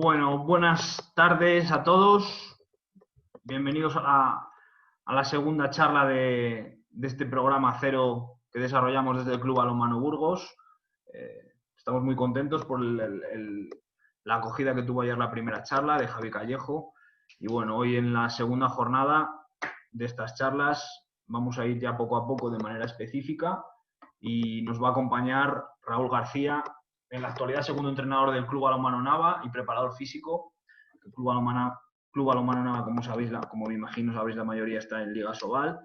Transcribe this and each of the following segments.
Bueno, buenas tardes a todos. Bienvenidos a la segunda charla de este programa cero que desarrollamos desde el Club Balonmano Burgos. Estamos muy contentos por la acogida que tuvo ayer la primera charla de Javi Callejo. Y bueno, hoy en la segunda jornada de estas charlas vamos a ir ya poco a poco de manera específica y nos va a acompañar Raúl García, en la actualidad segundo entrenador del Club Balonmano Nava y preparador físico. El Club Balonmano Nava, como sabéis, como me imagino sabéis, la mayoría está en Liga Sobal.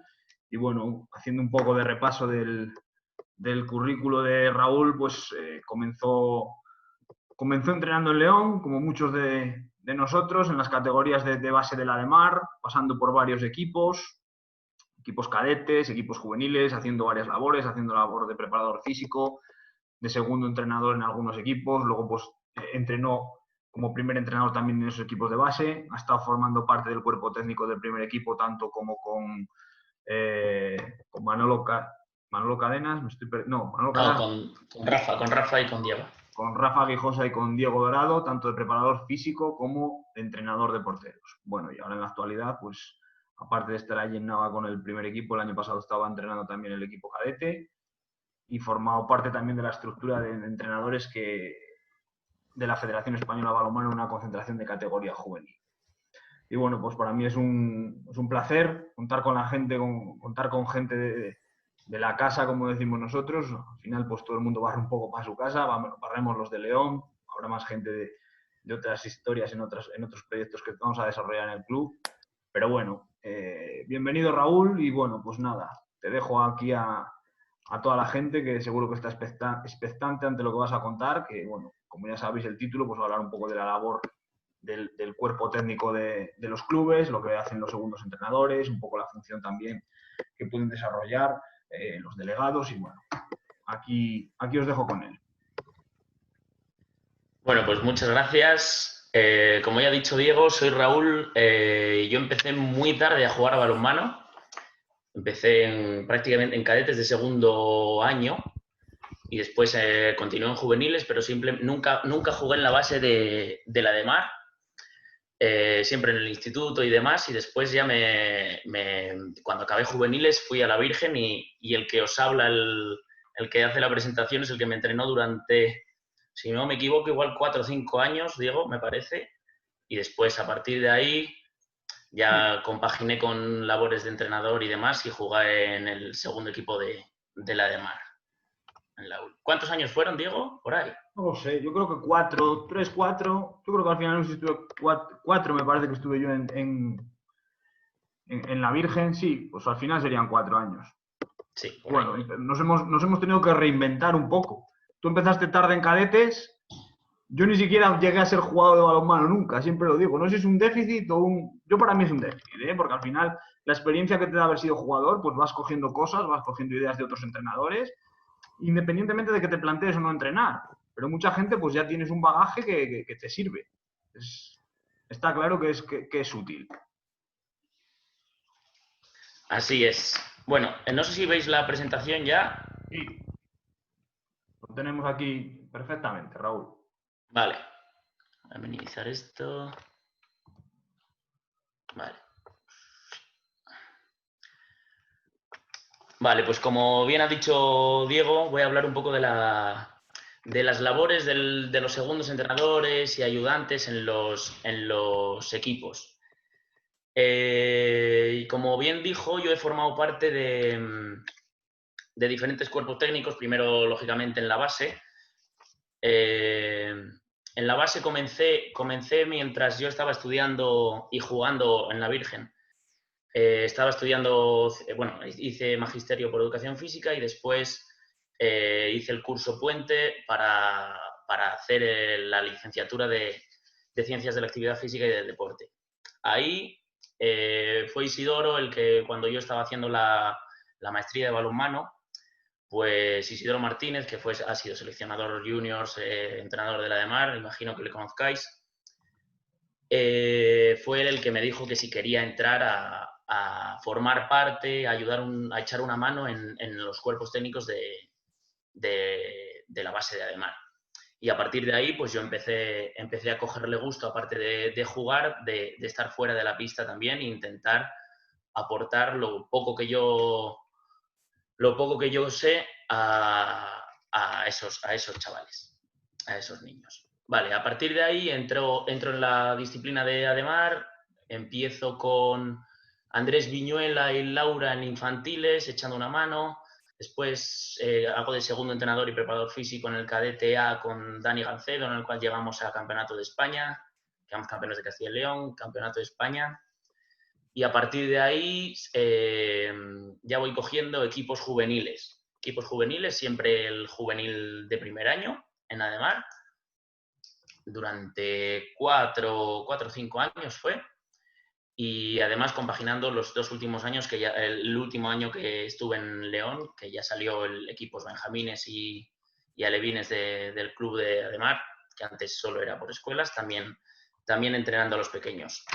Y bueno, haciendo un poco de repaso del currículo de Raúl, pues comenzó entrenando en León, como muchos de nosotros, en las categorías de base de la de Mar, pasando por varios equipos cadetes, equipos juveniles, haciendo varias labores, haciendo labor de preparador físico, de segundo entrenador en algunos equipos, luego pues entrenó como primer entrenador también en esos equipos de base, ha estado formando parte del cuerpo técnico del primer equipo, tanto como con Manolo Cadenas, Manolo No, Cadenas, con Rafa y con Diego. con Rafa Guijosa y con Diego Dorado, tanto de preparador físico como de entrenador de porteros. Bueno, y ahora en la actualidad, pues aparte de estar allí en Nava con el primer equipo, el año pasado estaba entrenando también el equipo cadete y formado parte también de la estructura de entrenadores de la Federación Española de Balonmano en una concentración de categoría juvenil. Y bueno, pues para mí es un placer contar con la gente, contar con gente de la casa, como decimos nosotros. Al final, pues todo el mundo barre un poco para su casa, barremos los de León, habrá más gente de otras historias en otros proyectos que vamos a desarrollar en el club. Pero bueno, bienvenido Raúl y bueno, pues nada, te dejo aquí a toda la gente que seguro que está expectante ante lo que vas a contar, que bueno, como ya sabéis el título, pues va a hablar un poco de la labor del cuerpo técnico de los clubes, lo que hacen los segundos entrenadores, un poco la función también que pueden desarrollar los delegados y bueno, aquí os dejo con él. Bueno, pues muchas gracias. Como ya ha dicho Diego, soy Raúl. Yo empecé muy tarde a jugar a balonmano. Empecé prácticamente en cadetes de segundo año y después continué en juveniles, pero nunca jugué en la base de la de Mar. Siempre en el instituto y demás, y después ya cuando acabé juveniles fui a la Virgen y el que os habla, el que hace la presentación es el que me entrenó durante, si no me equivoco, igual 4 o 5 años, Diego, me parece, y después a partir de ahí ya compaginé con labores de entrenador y demás y jugué en el segundo equipo de la de Mar. ¿Cuántos años fueron, Diego? Por ahí. No lo sé, yo creo que 4, 3, 4. Yo creo que al final no sé si estuve 4, me parece que estuve yo en la Virgen, sí, pues al final serían 4 años. Sí, bueno, nos hemos tenido que reinventar un poco. Tú empezaste tarde en cadetes, yo ni siquiera llegué a ser jugador de balonmano nunca, siempre lo digo. No sé si es un déficit o un... Yo para mí es un déficit, porque al final la experiencia que te da haber sido jugador, pues vas cogiendo cosas, vas cogiendo ideas de otros entrenadores, independientemente de que te plantees o no entrenar. Pero mucha gente pues ya tienes un bagaje que te sirve. Está claro que es útil. Así es. Bueno, no sé si veis la presentación ya. Sí, lo tenemos aquí perfectamente, Raúl. Vale. Voy a minimizar esto. Vale. Vale, pues como bien ha dicho Diego, voy a hablar un poco de las labores de los segundos entrenadores y ayudantes en los equipos. Y como bien dijo, yo he formado parte de diferentes cuerpos técnicos, primero, lógicamente, en la base. En la base comencé mientras yo estaba estudiando y jugando en la Virgen. Estaba estudiando, bueno, hice magisterio por educación física y después hice el curso puente para hacer la licenciatura de ciencias de la actividad física y del deporte. Ahí fue Isidoro el que, cuando yo estaba haciendo la maestría de balonmano, pues Isidoro Martínez, que ha sido seleccionador juniors, entrenador de la de Mar, imagino que le conozcáis, fue él el que me dijo que si quería entrar a formar parte, a ayudar, a echar una mano en los cuerpos técnicos de la base de Ademar. Y a partir de ahí, pues yo empecé a cogerle gusto, aparte de jugar, de estar fuera de la pista también e intentar aportar lo poco que yo sé a esos chavales, a esos niños. Vale, a partir de ahí entro en la disciplina de Ademar, empiezo con Andrés Viñuela y Laura en infantiles, echando una mano. Después hago de segundo entrenador y preparador físico en el cadete A con Dani Gancedo, en el cual llegamos a Campeonato de España, quedamos campeones de Castilla y León, Campeonato de España. Y a partir de ahí ya voy cogiendo equipos juveniles. Equipos juveniles, siempre el juvenil de primer año en Ademar, durante 4 o 5 años fue. Y además compaginando los 2 últimos años, que ya el último año que estuve en León, que ya salió el equipos benjamines y alevines del club de Ademar, que antes solo era por escuelas, también entrenando a los pequeños.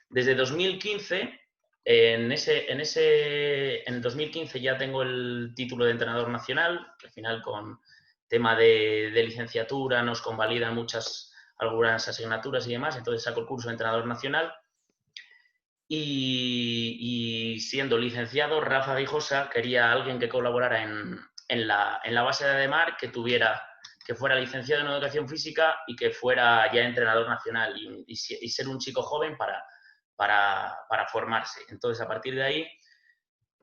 Desde 2015, en el 2015 ya tengo el título de entrenador nacional, que al final con tema de licenciatura nos convalidan algunas asignaturas y demás, entonces saco el curso de entrenador nacional. Y siendo licenciado, Rafa Guijosa quería a alguien que colaborara en la base de Ademar, que fuera licenciado en educación física y que fuera ya entrenador nacional y ser un chico joven para formarse. Entonces, a partir de ahí,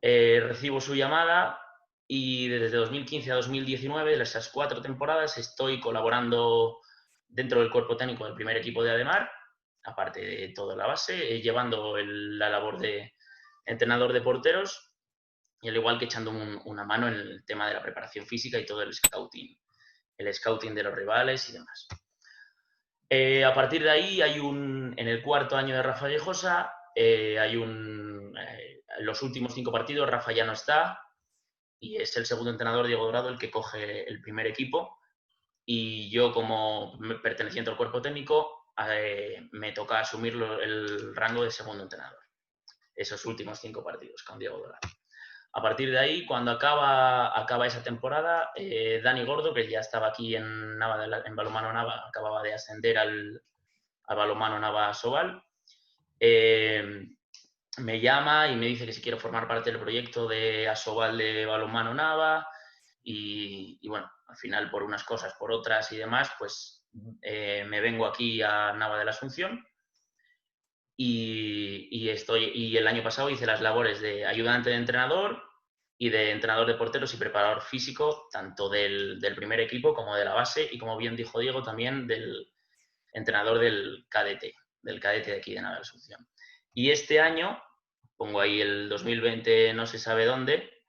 recibo su llamada y desde 2015 a 2019, esas 4 temporadas, estoy colaborando dentro del cuerpo técnico del primer equipo de Ademar, aparte de toda la base, llevando la labor de entrenador de porteros y al igual que echando una mano en el tema de la preparación física y todo el scouting de los rivales y demás. A partir de ahí en el 4º año de Rafa Guijosa, los últimos 5 partidos Rafa ya no está y es el segundo entrenador, Diego Dorado, el que coge el primer equipo y yo como perteneciente al cuerpo técnico me toca asumir el rango de segundo entrenador. Esos últimos 5 partidos con Diego Dorado. A partir de ahí, cuando acaba esa temporada, Dani Gordo, que ya estaba aquí en Balonmano Nava, acababa de ascender al Balonmano Nava Sobal, me llama y me dice que si quiero formar parte del proyecto de Asobal de Balonmano Nava y bueno, al final por unas cosas, por otras y demás, pues me vengo aquí a Nava de la Asunción y el año pasado hice las labores de ayudante de entrenador y de entrenador de porteros y preparador físico, tanto del primer equipo como de la base y, como bien dijo Diego, también del entrenador del cadete de aquí de Nava de la Asunción. Y este año, pongo ahí el 2020, no se sabe dónde,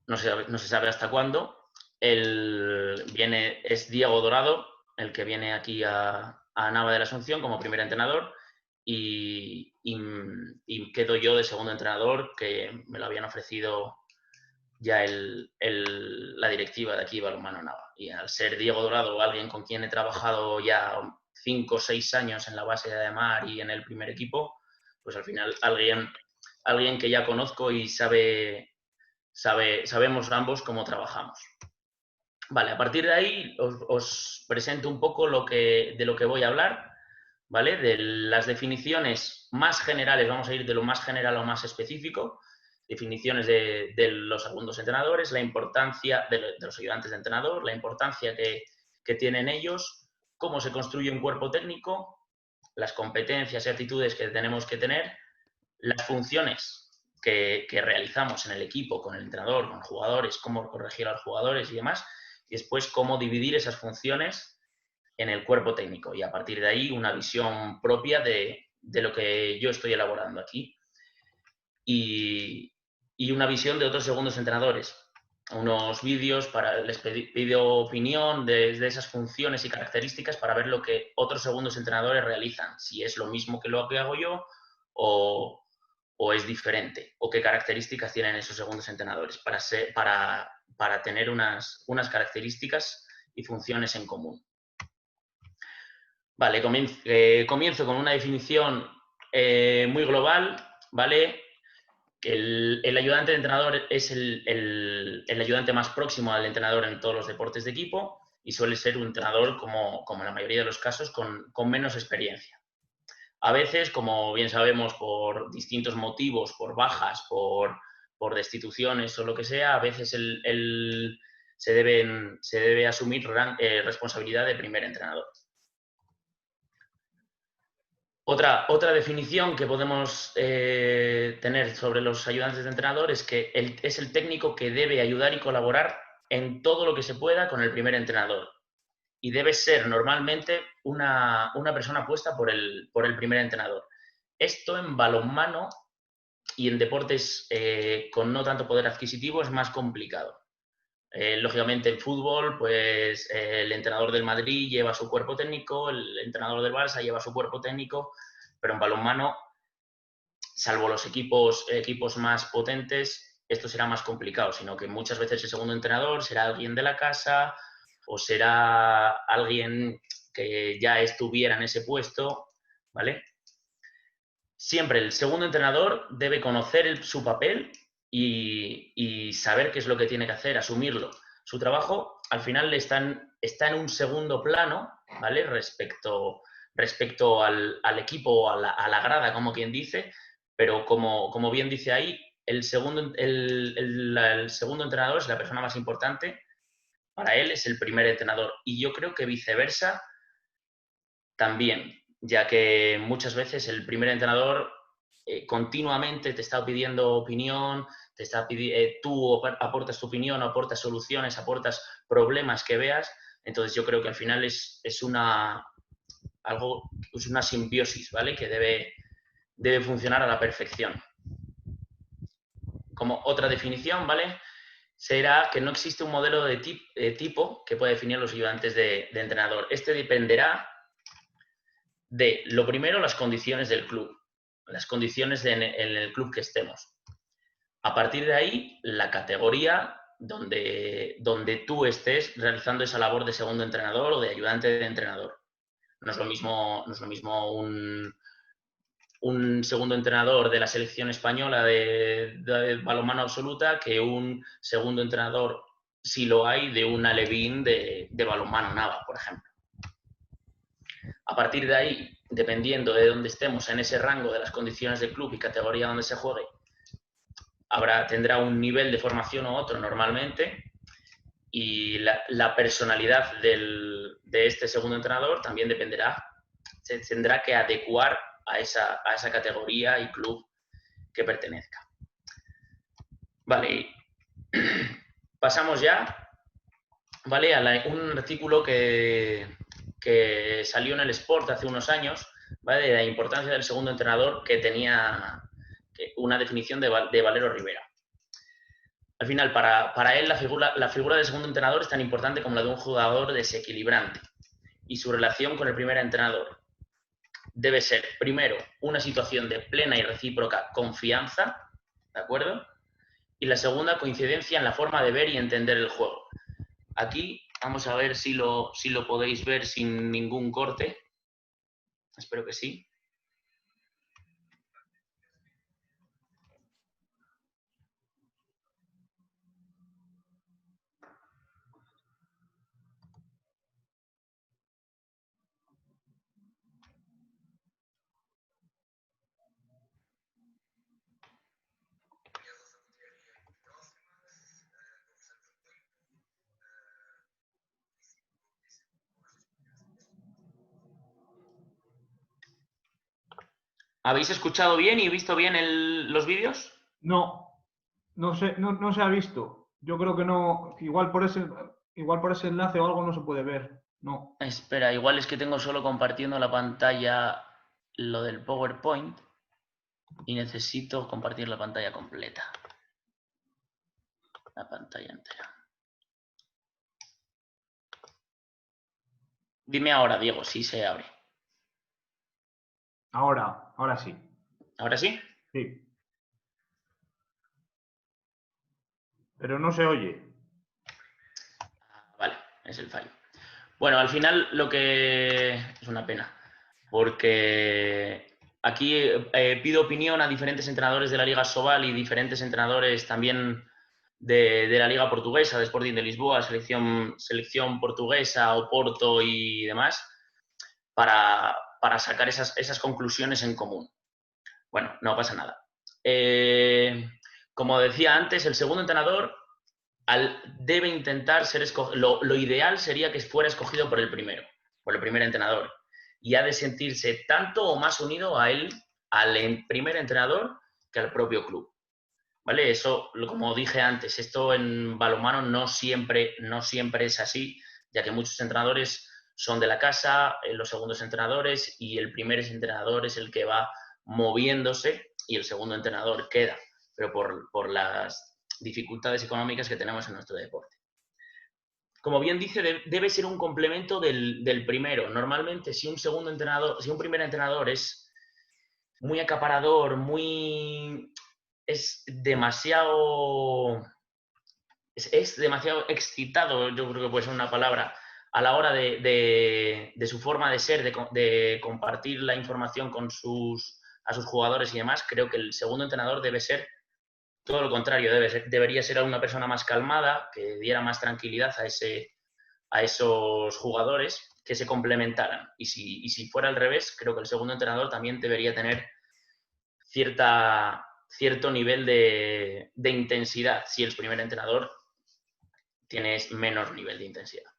no se sabe hasta cuándo, es Diego Dorado el que viene aquí a Nava de la Asunción como primer entrenador y quedo yo de segundo entrenador, que me lo habían ofrecido ya la directiva de aquí, Balonmano Nava. Y al ser Diego Dorado alguien con quien he trabajado ya 5 o 6 años en la base de Ademar y en el primer equipo, pues al final alguien que ya conozco y sabemos ambos cómo trabajamos. Vale, a partir de ahí os presento un poco de lo que voy a hablar, ¿vale? De las definiciones más generales, vamos a ir de lo más general a lo más específico, definiciones de los segundos entrenadores, la importancia de los ayudantes de entrenador, la importancia que tienen ellos, cómo se construye un cuerpo técnico, las competencias y actitudes que tenemos que tener, las funciones que realizamos en el equipo, con el entrenador, con jugadores, cómo corregir a los jugadores y demás, y después cómo dividir esas funciones en el cuerpo técnico y a partir de ahí una visión propia de lo que yo estoy elaborando aquí y una visión de otros segundos entrenadores. Unos vídeos les pido opinión de esas funciones y características para ver lo que otros segundos entrenadores realizan, si es lo mismo que lo que hago yo o es diferente, o qué características tienen esos segundos entrenadores para tener unas características y funciones en común. Vale, comienzo con una definición muy global, ¿vale? El ayudante de entrenador es el ayudante más próximo al entrenador en todos los deportes de equipo y suele ser un entrenador, como en la mayoría de los casos, con menos experiencia. A veces, como bien sabemos, por distintos motivos, por bajas, por destituciones o lo que sea, a veces se debe asumir responsabilidad de primer entrenador. Otra definición que podemos tener sobre los ayudantes de entrenador es que es el técnico que debe ayudar y colaborar en todo lo que se pueda con el primer entrenador. Y debe ser normalmente una persona puesta por el primer entrenador. Esto en balonmano y en deportes con no tanto poder adquisitivo es más complicado. Lógicamente en fútbol, pues el entrenador del Madrid lleva su cuerpo técnico, el entrenador del Barça lleva su cuerpo técnico, pero en balonmano, salvo los equipos más potentes, esto será más complicado, sino que muchas veces el segundo entrenador será alguien de la casa o será alguien que ya estuviera en ese puesto, ¿vale? Siempre el segundo entrenador debe conocer su papel y saber qué es lo que tiene que hacer, asumirlo. Su trabajo, al final, está en un segundo plano, ¿vale? Respecto al equipo, a la grada, como quien dice, pero como bien dice ahí, el segundo entrenador es la persona más importante. Para él es el primer entrenador. Y yo creo que viceversa también, ya que muchas veces el primer entrenador continuamente te está pidiendo opinión, tú aportas tu opinión, aportas soluciones, aportas problemas que veas. Entonces yo creo que al final es una simbiosis, ¿vale? Que debe funcionar a la perfección. Como otra definición, ¿vale? Será que no existe un modelo de tipo que pueda definir los ayudantes de entrenador. Este dependerá de, lo primero, las condiciones del club, las condiciones en el club que estemos. A partir de ahí, la categoría donde tú estés realizando esa labor de segundo entrenador o de ayudante de entrenador. No es lo mismo un segundo entrenador de la selección española de balonmano absoluta que un segundo entrenador, si lo hay, de un alevín de balonmano Nava, por ejemplo. A partir de ahí, dependiendo de dónde estemos en ese rango de las condiciones del club y categoría donde se juegue, tendrá un nivel de formación u otro normalmente, y la personalidad de este segundo entrenador también se tendrá que adecuar a esa categoría y club que pertenezca. Vale, pasamos ya, ¿vale? A un artículo que salió en el Sport hace unos años, ¿vale? De la importancia del segundo entrenador, que tenía una definición de Valero Rivera. Al final, para él, la figura del segundo entrenador es tan importante como la de un jugador desequilibrante, y su relación con el primer entrenador debe ser, primero, una situación de plena y recíproca confianza, ¿de acuerdo? Y la segunda, coincidencia en la forma de ver y entender el juego. Aquí vamos a ver si lo podéis ver sin ningún corte. Espero que sí. ¿Habéis escuchado bien y visto bien los vídeos? No se ha visto. Yo creo que no, igual por ese enlace o algo no se puede ver. No. Espera, igual es que tengo solo compartiendo la pantalla lo del PowerPoint y necesito compartir la pantalla completa. La pantalla entera. Dime ahora, Diego, si se abre. Ahora sí. ¿Ahora sí? Sí. Pero no se oye. Vale, es el fallo. Bueno, al final lo que es una pena, porque aquí pido opinión a diferentes entrenadores de la Liga Sobal y diferentes entrenadores también de la Liga Portuguesa, de Sporting de Lisboa, selección portuguesa, Oporto y demás, para sacar esas conclusiones en común. Bueno, no pasa nada. Como decía antes, el segundo entrenador debe intentar ser escogido. Lo ideal sería que fuera escogido por el primer entrenador. Y ha de sentirse tanto o más unido a él, al primer entrenador, que al propio club. ¿Vale? Eso, como dije antes, esto en balonmano no siempre es así, ya que muchos entrenadores son de la casa, los segundos entrenadores, y el primer entrenador es el que va moviéndose y el segundo entrenador queda, pero por las dificultades económicas que tenemos en nuestro deporte. Como bien dice, debe ser un complemento del primero. Normalmente, si un primer entrenador es muy acaparador, es demasiado excitado, yo creo que puede ser una palabra, a la hora de su forma de ser, de compartir la información a sus jugadores y demás. Creo que el segundo entrenador debe ser todo lo contrario, debería ser una persona más calmada, que diera más tranquilidad a esos jugadores, que se complementaran. Y si fuera al revés, creo que el segundo entrenador también debería tener cierto nivel de intensidad, si el primer entrenador tiene menos nivel de intensidad.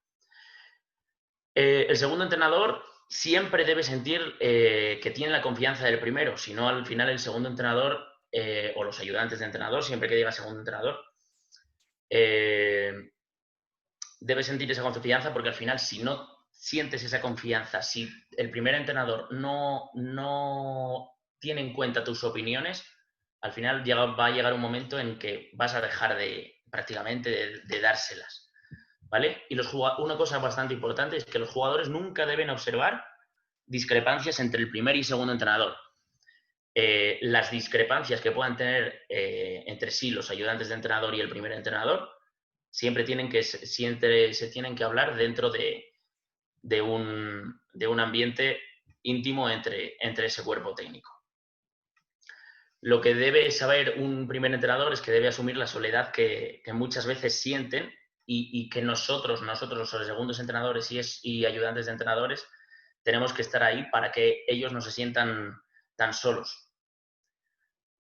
El segundo entrenador siempre debe sentir que tiene la confianza del primero, si no, al final el segundo entrenador o los ayudantes de entrenador, siempre que diga segundo entrenador, debe sentir esa confianza, porque al final, si no sientes esa confianza, si el primer entrenador no tiene en cuenta tus opiniones, al final va a llegar un momento en que vas a dejar prácticamente de dárselas, ¿vale? Y una cosa bastante importante es que los jugadores nunca deben observar discrepancias entre el primer y segundo entrenador. Las discrepancias que puedan tener entre sí los ayudantes de entrenador y el primer entrenador siempre se tienen que hablar dentro de un ambiente íntimo entre ese cuerpo técnico. Lo que debe saber un primer entrenador es que debe asumir la soledad que muchas veces sienten y que nosotros, los segundos entrenadores y ayudantes de entrenadores, tenemos que estar ahí para que ellos no se sientan tan solos,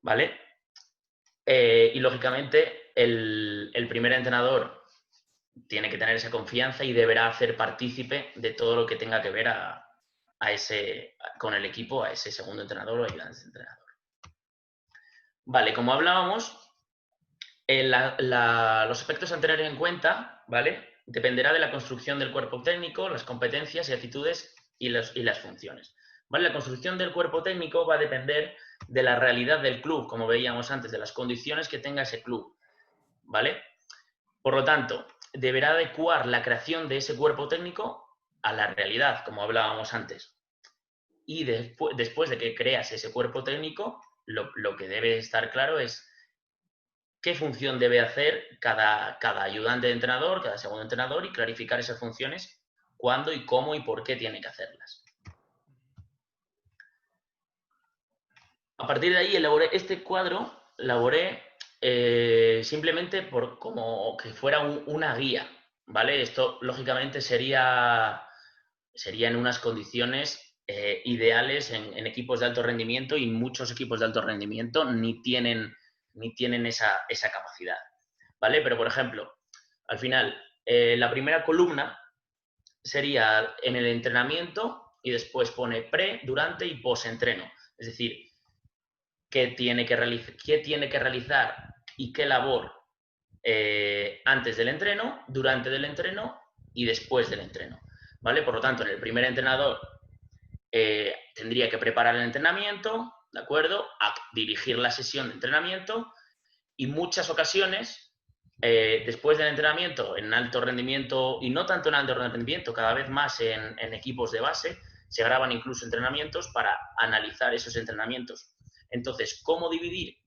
¿vale? Y lógicamente el primer entrenador tiene que tener esa confianza y deberá hacer partícipe de todo lo que tenga que ver con el equipo, a ese segundo entrenador o ayudante de entrenador. Vale, como hablábamos, los aspectos a tener en cuenta, ¿vale? Dependerá de la construcción del cuerpo técnico, las competencias y actitudes y las funciones. ¿Vale? La construcción del cuerpo técnico va a depender de la realidad del club, como veíamos antes, de las condiciones que tenga ese club, ¿vale? Por lo tanto, deberá adecuar la creación de ese cuerpo técnico a la realidad, como hablábamos antes. Y después de que creas ese cuerpo técnico, lo que debe estar claro es qué función debe hacer cada ayudante de entrenador, cada segundo entrenador, y clarificar esas funciones, cuándo y cómo y por qué tiene que hacerlas. A partir de ahí elaboré este cuadro, simplemente como que fuera una guía, ¿vale? Esto, lógicamente, sería en unas condiciones ideales en equipos de alto rendimiento, y muchos equipos de alto rendimiento ni tienen esa capacidad, ¿vale? Pero, por ejemplo, al final, la primera columna sería en el entrenamiento y después pone pre, durante y post-entreno. Es decir, qué tiene que realizar y qué labor antes del entreno, durante del entreno y después del entreno, ¿vale? Por lo tanto, en el primer entrenador tendría que preparar el entrenamiento, ¿de acuerdo? A dirigir la sesión de entrenamiento, y muchas ocasiones, después del entrenamiento en alto rendimiento, y no tanto en alto rendimiento, cada vez más en equipos de base, se graban incluso entrenamientos para analizar esos entrenamientos. Entonces, ¿cómo dividir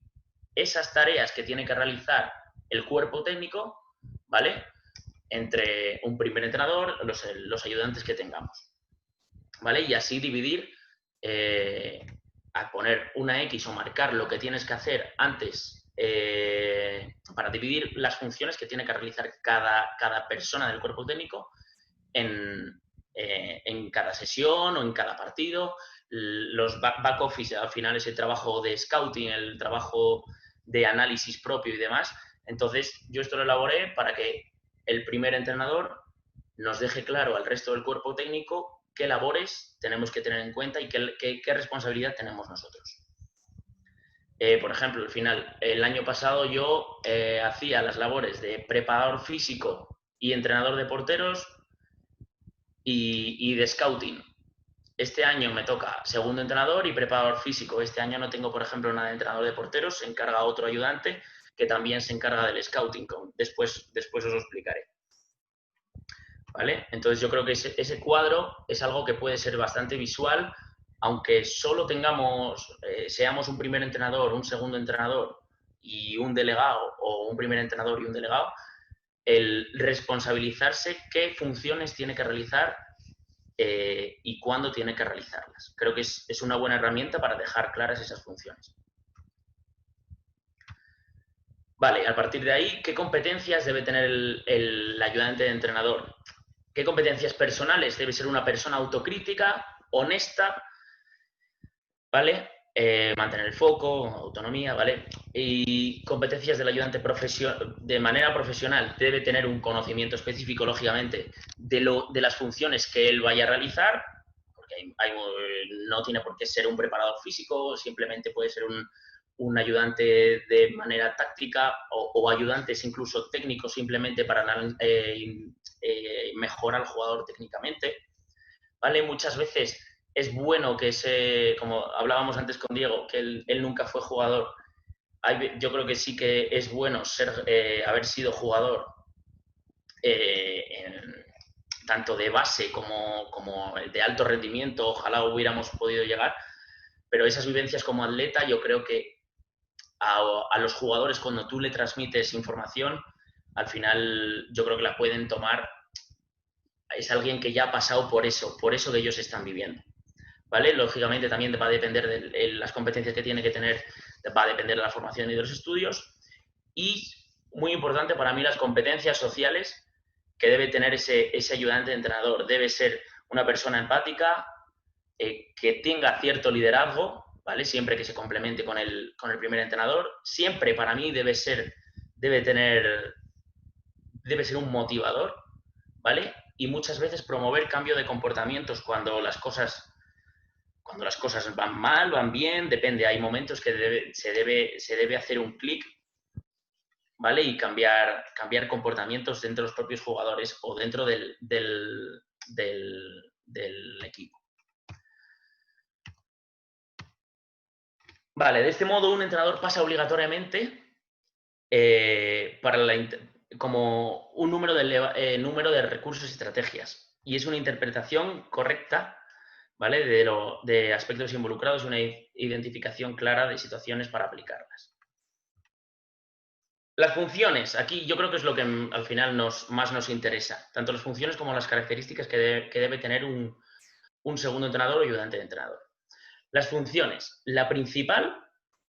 esas tareas que tiene que realizar el cuerpo técnico, ¿vale? Entre un primer entrenador, los ayudantes que tengamos, ¿vale? Y así dividir, a poner una X o marcar lo que tienes que hacer antes para dividir las funciones que tiene que realizar cada persona del cuerpo técnico en cada sesión o en cada partido. Los back office, al final, es el trabajo de scouting, el trabajo de análisis propio y demás. Entonces, yo esto lo elaboré para que el primer entrenador nos deje claro al resto del cuerpo técnico qué labores tenemos que tener en cuenta y qué responsabilidad tenemos nosotros. Por ejemplo, al final, el año pasado yo hacía las labores de preparador físico y entrenador de porteros y de scouting. Este año me toca segundo entrenador y preparador físico. Este año no tengo, por ejemplo, nada de entrenador de porteros, se encarga otro ayudante que también se encarga del scouting. Después os lo explicaré. ¿Vale? Entonces yo creo que ese cuadro es algo que puede ser bastante visual, aunque solo seamos un primer entrenador, un segundo entrenador y un delegado, o un primer entrenador y un delegado, el responsabilizarse qué funciones tiene que realizar y cuándo tiene que realizarlas. Creo que es una buena herramienta para dejar claras esas funciones. Vale, a partir de ahí, ¿qué competencias debe tener el ayudante de entrenador? ¿Qué competencias personales? Debe ser una persona autocrítica, honesta, ¿vale? Mantener el foco, autonomía, ¿vale? Y competencias del ayudante de manera profesional. Debe tener un conocimiento específico, lógicamente, de las funciones que él vaya a realizar, porque no tiene por qué ser un preparador físico, simplemente puede ser un ayudante de manera táctica o ayudantes incluso técnicos simplemente para mejorar al jugador técnicamente, ¿vale? Muchas veces es bueno que como hablábamos antes con Diego, que él nunca fue jugador. Yo creo que sí que es bueno haber sido jugador tanto de base como de alto rendimiento. Ojalá hubiéramos podido llegar, pero esas vivencias como atleta yo creo que a los jugadores, cuando tú le transmites información, al final yo creo que la pueden tomar. Es alguien que ya ha pasado por eso que ellos están viviendo, ¿vale? Lógicamente también va a depender de las competencias que tiene que tener, va a depender de la formación y de los estudios. Y, muy importante para mí, las competencias sociales que debe tener ese ayudante de entrenador. Debe ser una persona empática, que tenga cierto liderazgo, ¿vale? Siempre que se complemente con el primer entrenador. Siempre, para mí, debe ser un motivador, ¿vale? Y muchas veces promover cambio de comportamientos cuando las cosas van mal, van bien, depende. Hay momentos que se debe hacer un clic, ¿vale? Y cambiar comportamientos dentro de los propios jugadores o dentro del equipo. Vale, de este modo un entrenador pasa obligatoriamente como un número de recursos y estrategias. Y es una interpretación correcta, ¿vale? De aspectos involucrados, una identificación clara de situaciones para aplicarlas. Las funciones, aquí yo creo que es lo que al final más nos interesa, tanto las funciones como las características que debe tener un segundo entrenador o ayudante de entrenador. Las funciones, la principal,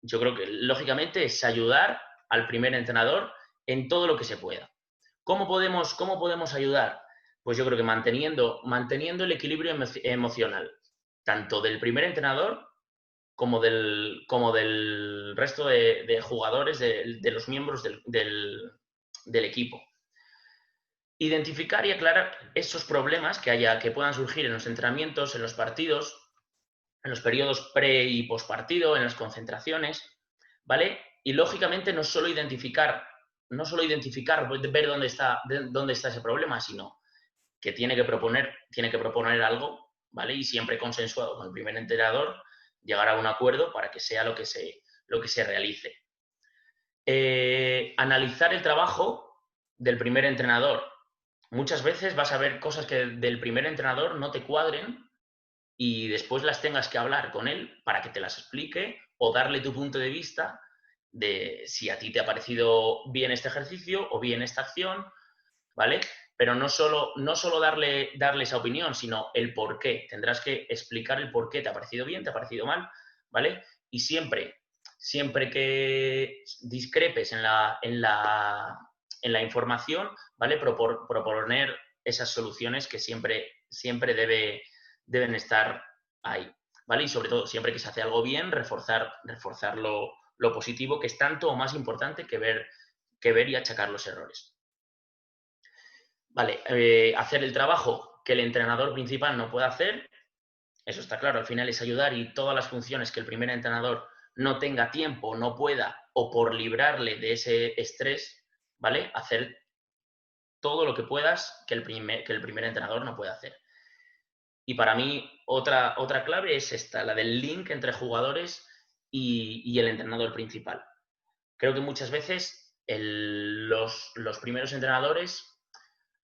yo creo que lógicamente es ayudar al primer entrenador en todo lo que se pueda. ¿Cómo podemos ayudar? Pues yo creo que manteniendo el equilibrio emocional, tanto del primer entrenador como del resto de jugadores, de los miembros del equipo. Identificar y aclarar esos problemas que puedan surgir en los entrenamientos, en los partidos, en los periodos pre- y postpartido, en las concentraciones, ¿vale? Y lógicamente no solo identificar, ver dónde está ese problema, sino que tiene que proponer algo, ¿vale? Y siempre consensuado con el primer entrenador, llegar a un acuerdo para que sea lo que se realice. Analizar el trabajo del primer entrenador. Muchas veces vas a ver cosas que del primer entrenador no te cuadren y después las tengas que hablar con él para que te las explique o darle tu punto de vista de si a ti te ha parecido bien este ejercicio o bien esta acción, ¿vale? Pero no solo darle esa opinión, sino el por qué. Tendrás que explicar el por qué te ha parecido bien, te ha parecido mal, ¿vale? Y siempre siempre que discrepes en la información, ¿vale? Proponer esas soluciones que siempre deben estar ahí, ¿vale? Y sobre todo, siempre que se hace algo bien, reforzar lo positivo, que es tanto o más importante que ver y achacar los errores. Vale, hacer el trabajo que el entrenador principal no puede hacer, eso está claro, al final es ayudar, y todas las funciones que el primer entrenador no tenga tiempo, no pueda, o por librarle de ese estrés, ¿vale? Hacer todo lo que puedas que el primer entrenador no puede hacer. Y para mí otra clave es esta, la del link entre jugadores y el entrenador principal. Creo que muchas veces los primeros entrenadores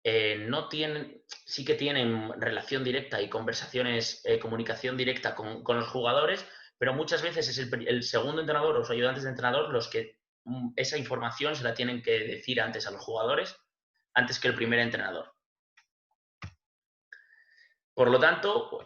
sí que tienen relación directa y conversaciones, comunicación directa con los jugadores, pero muchas veces es el segundo entrenador o los ayudantes de entrenador los que esa información se la tienen que decir antes a los jugadores, antes que el primer entrenador. Por lo tanto,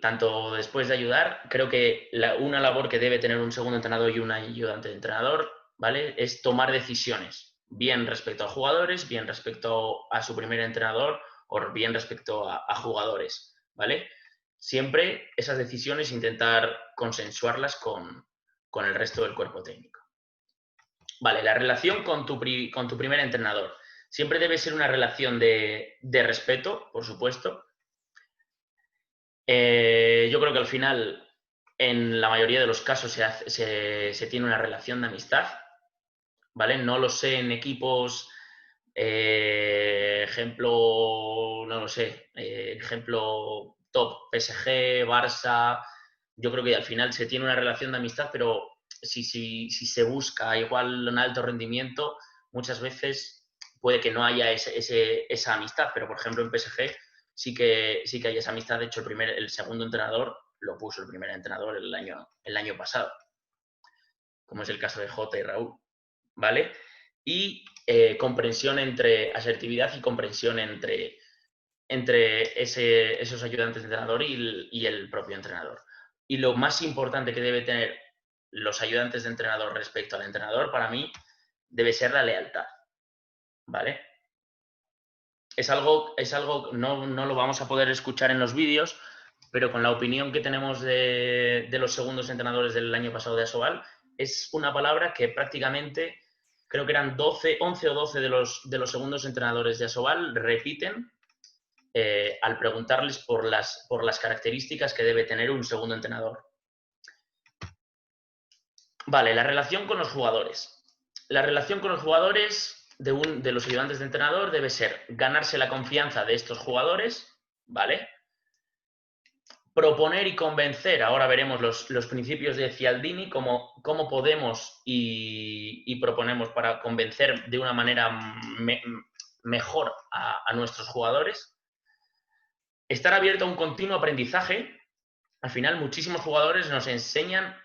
tanto después de ayudar, creo que una labor que debe tener un segundo entrenador y un ayudante de entrenador, ¿vale? Es tomar decisiones, bien respecto a jugadores, bien respecto a su primer entrenador o bien respecto a jugadores, ¿vale? Siempre esas decisiones intentar consensuarlas con el resto del cuerpo técnico. Vale, la relación con tu primer entrenador. Siempre debe ser una relación de respeto, por supuesto. Yo creo que al final, en la mayoría de los casos, se tiene una relación de amistad, ¿vale? No lo sé en equipos, ejemplo, no lo sé, ejemplo top, PSG, Barça, yo creo que al final se tiene una relación de amistad, pero si se busca igual un alto rendimiento, muchas veces puede que no haya esa amistad, pero por ejemplo en PSG sí que hay esa amistad. De hecho, el segundo entrenador lo puso el primer entrenador el año pasado, como es el caso de Jota y Raúl, ¿vale? Y comprensión asertividad y comprensión entre esos ayudantes de entrenador y el propio entrenador. Y lo más importante que debe tener los ayudantes de entrenador respecto al entrenador, para mí, debe ser la lealtad, ¿vale? Es algo no lo vamos a poder escuchar en los vídeos, pero con la opinión que tenemos de los segundos entrenadores del año pasado de Asobal, es una palabra que prácticamente, creo que eran 11 o 12 de los segundos entrenadores de Asobal repiten al preguntarles por las características que debe tener un segundo entrenador. Vale, la relación con los jugadores. La relación con los jugadores de los ayudantes de entrenador debe ser ganarse la confianza de estos jugadores, ¿vale? Proponer y convencer. Ahora veremos los principios de Cialdini, cómo podemos y proponemos para convencer de una manera mejor a nuestros jugadores. Estar abierto a un continuo aprendizaje. Al final, muchísimos jugadores nos enseñan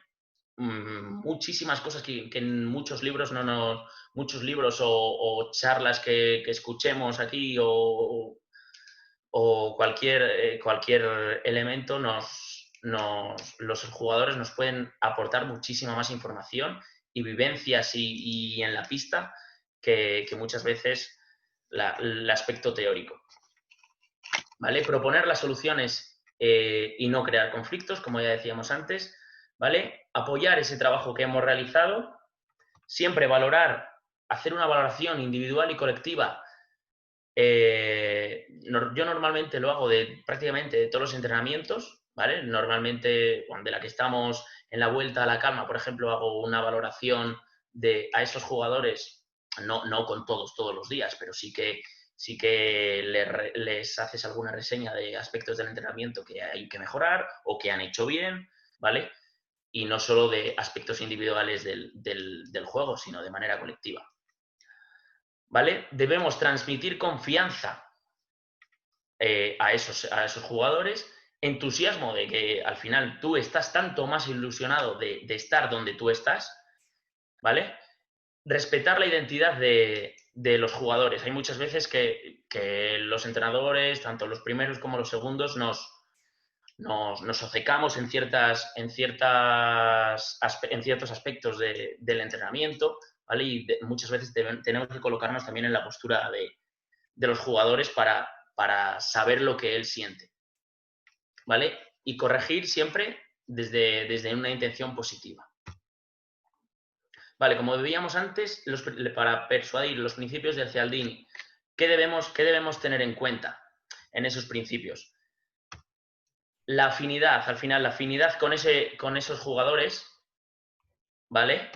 muchísimas cosas que en muchos libros muchos libros o charlas que escuchemos aquí o cualquier elemento los jugadores nos pueden aportar muchísima más información y vivencias y en la pista que muchas veces el aspecto teórico, ¿vale? Proponer las soluciones y no crear conflictos, como ya decíamos antes, ¿vale? Apoyar ese trabajo que hemos realizado, siempre hacer una valoración individual y colectiva. Yo normalmente lo hago prácticamente de todos los entrenamientos, ¿vale? Normalmente, de la que estamos en la vuelta a la calma, por ejemplo, hago una valoración a esos jugadores, no con todos los días, pero sí que les haces alguna reseña de aspectos del entrenamiento que hay que mejorar o que han hecho bien, ¿vale? Y no solo de aspectos individuales del juego, sino de manera colectiva, ¿vale? Debemos transmitir confianza a esos jugadores, entusiasmo de que al final tú estás tanto más ilusionado de estar donde tú estás, ¿vale? Respetar la identidad de los jugadores. Hay muchas veces que los entrenadores, tanto los primeros como los segundos, nos obcecamos en ciertos aspectos del entrenamiento, ¿vale? Y muchas veces tenemos que colocarnos también en la postura de los jugadores para saber lo que él siente, ¿vale? Y corregir siempre desde una intención positiva. Vale, como veíamos antes, para persuadir los principios de Cialdini, ¿qué debemos tener en cuenta en esos principios? La afinidad, al final, la afinidad con esos jugadores, ¿vale?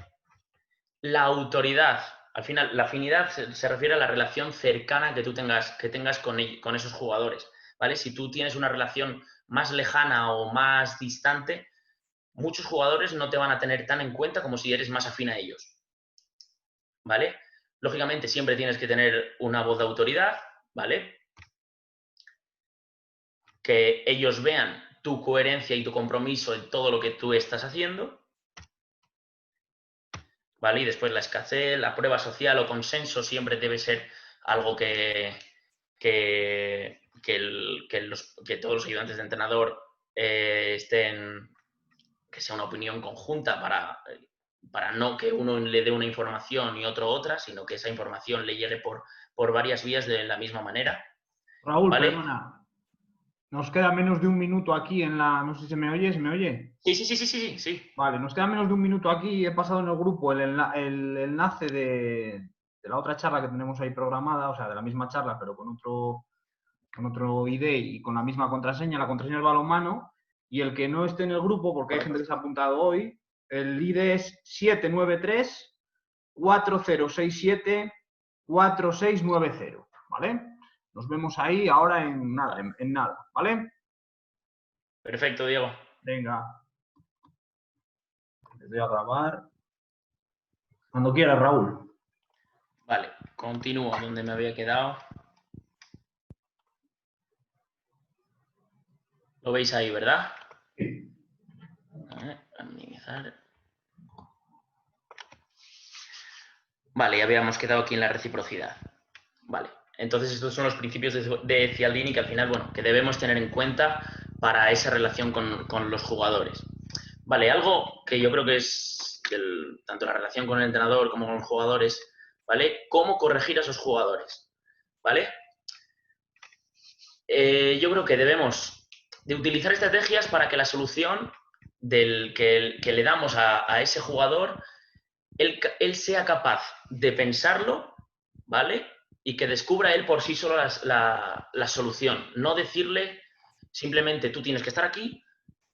La autoridad, al final, la afinidad se refiere a la relación cercana que tú tengas con esos jugadores, ¿vale? Si tú tienes una relación más lejana o más distante, muchos jugadores no te van a tener tan en cuenta como si eres más afín a ellos, ¿vale? Lógicamente, siempre tienes que tener una voz de autoridad, ¿vale? Que ellos vean tu coherencia y tu compromiso en todo lo que tú estás haciendo, ¿vale? Y después la escasez, la prueba social o consenso siempre debe ser algo que todos los ayudantes de entrenador que sea una opinión conjunta para no que uno le dé una información y otro otra, sino que esa información le llegue por varias vías de la misma manera. Raúl, ¿Vale? perdona. Nos queda menos de un minuto aquí en la... No sé si se me oye, ¿se me oye? Sí. Vale, nos queda menos de un minuto aquí. He pasado en el grupo el enlace de la otra charla que tenemos ahí programada, o sea, de la misma charla, pero con otro ID y con la misma contraseña. La contraseña es balonmano. Y el que no esté en el grupo, porque hay gente que se ha apuntado hoy, el ID es 793-4067-4690, ¿vale? Nos vemos ahí ahora en nada, ¿vale? Perfecto, Diego. Venga. Les voy a grabar. Cuando quieras, Raúl. Vale, continúo donde me había quedado. Lo veis ahí, ¿verdad? Sí. A ver, minimizar. Vale, ya habíamos quedado aquí en la reciprocidad. Vale, entonces estos son los principios de Cialdini que al final, bueno, que debemos tener en cuenta para esa relación con los jugadores. Vale, algo que yo creo que es tanto la relación con el entrenador como con los jugadores, ¿vale? ¿Cómo corregir a esos jugadores? ¿Vale? Yo creo que debemos de utilizar estrategias para que la solución que le damos a ese jugador, él sea capaz de pensarlo, ¿vale? Y que descubra él por sí solo la solución. No decirle simplemente tú tienes que estar aquí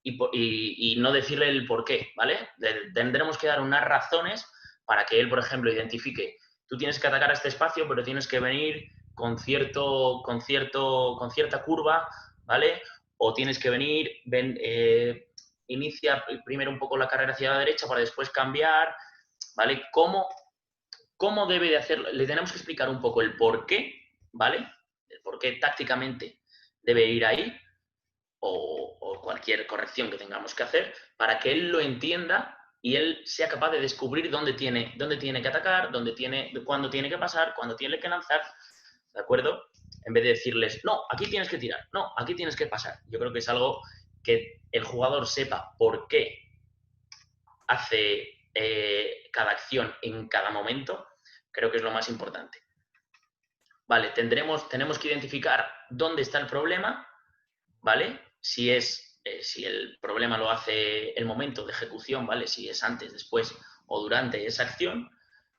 y no decirle el por qué, ¿vale? Tendremos que dar unas razones para que él, por ejemplo, identifique tú tienes que atacar a este espacio, pero tienes que venir con cierta curva, ¿vale? O tienes que venir, inicia primero un poco la carrera hacia la derecha para después cambiar, ¿vale? ¿Cómo debe de hacerlo? Le tenemos que explicar un poco el por qué, ¿vale? El por qué tácticamente debe ir ahí o cualquier corrección que tengamos que hacer para que él lo entienda y él sea capaz de descubrir dónde tiene que atacar, cuándo tiene que pasar, cuándo tiene que lanzar, ¿de acuerdo? En vez de decirles, no, aquí tienes que tirar, no, aquí tienes que pasar. Yo creo que es algo que el jugador sepa por qué hace cada acción en cada momento, creo que es lo más importante. Vale, tenemos que identificar dónde está el problema, ¿vale? Si el problema lo hace el momento de ejecución, ¿vale? Si es antes, después o durante esa acción,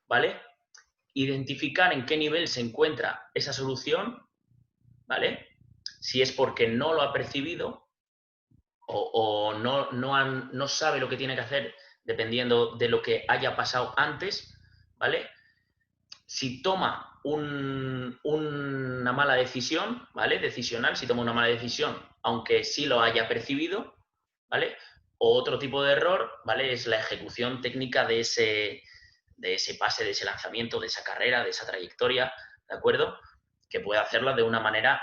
¿vale? Identificar en qué nivel se encuentra esa solución, ¿vale? Si es porque no lo ha percibido o no sabe lo que tiene que hacer dependiendo de lo que haya pasado antes, ¿vale? Si toma una mala decisión, ¿vale? Decisional, si toma una mala decisión, aunque sí lo haya percibido, ¿vale? O otro tipo de error, ¿vale? Es la ejecución técnica de ese pase, de ese lanzamiento, de esa carrera, de esa trayectoria, ¿de acuerdo? Que puede hacerla de una manera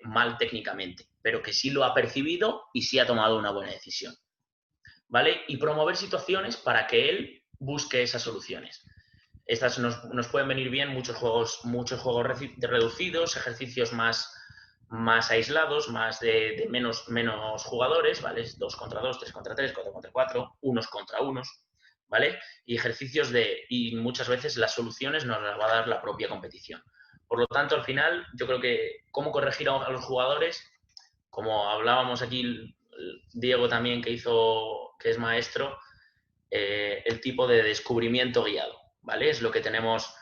mal técnicamente, pero que sí lo ha percibido y sí ha tomado una buena decisión, ¿vale? Y promover situaciones para que él busque esas soluciones. Estas nos pueden venir bien muchos juegos reducidos, ejercicios más más aislados, más de menos jugadores, ¿vale? 2 contra 2, 3 contra 3, 4 contra 4, unos contra unos, ¿vale? Y ejercicios y muchas veces las soluciones nos las va a dar la propia competición. Por lo tanto, al final, yo creo que cómo corregir a los jugadores, como hablábamos aquí, Diego también, que es maestro, el tipo de descubrimiento guiado, ¿vale? Es lo que tenemos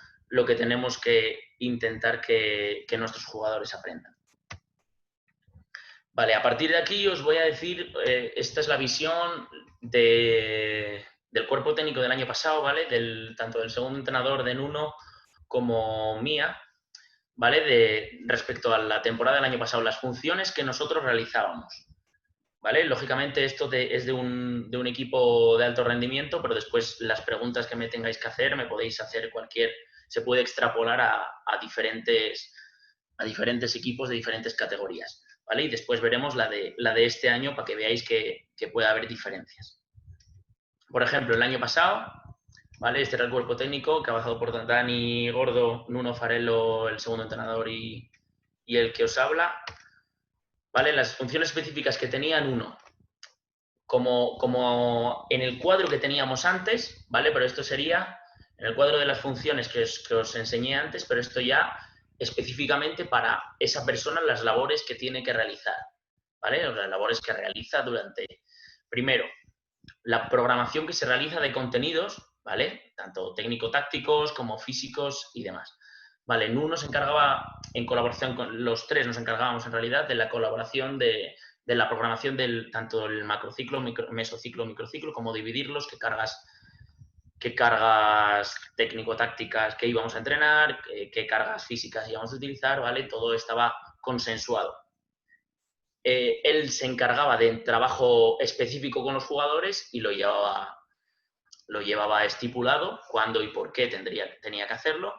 que intentar que nuestros jugadores aprendan. Vale, a partir de aquí os voy a decir, esta es la visión del cuerpo técnico del año pasado, ¿vale? Tanto del segundo entrenador de Nuno como mía, ¿vale? Respecto a la temporada del año pasado, las funciones que nosotros realizábamos, ¿vale? Lógicamente esto es de un equipo de alto rendimiento, pero después las preguntas que me tengáis que hacer, me podéis hacer se puede extrapolar a diferentes equipos de diferentes categorías, ¿vale? Y después veremos la de este año para que veáis que puede haber diferencias. Por ejemplo, el año pasado, ¿vale? Este era el cuerpo técnico que ha bajado por Dani Gordo, Nuno Farello, el segundo entrenador y el que os habla, ¿vale? Las funciones específicas que tenían uno, como en el cuadro que teníamos antes, ¿vale? Pero esto sería en el cuadro de las funciones que os enseñé antes, pero esto ya específicamente para esa persona las labores que tiene que realizar, ¿vale? Las labores que realiza primero, la programación que se realiza de contenidos, ¿vale? Tanto técnico-tácticos como físicos y demás. Vale, Nuno se encargaba, en colaboración con los tres, nos encargábamos en realidad de la colaboración de la programación tanto del macrociclo, mesociclo, microciclo, como dividirlos, qué cargas técnico-tácticas que íbamos a entrenar, qué cargas físicas íbamos a utilizar, ¿vale? Todo estaba consensuado. Él se encargaba de trabajo específico con los jugadores y lo llevaba estipulado cuándo y por qué tenía que hacerlo,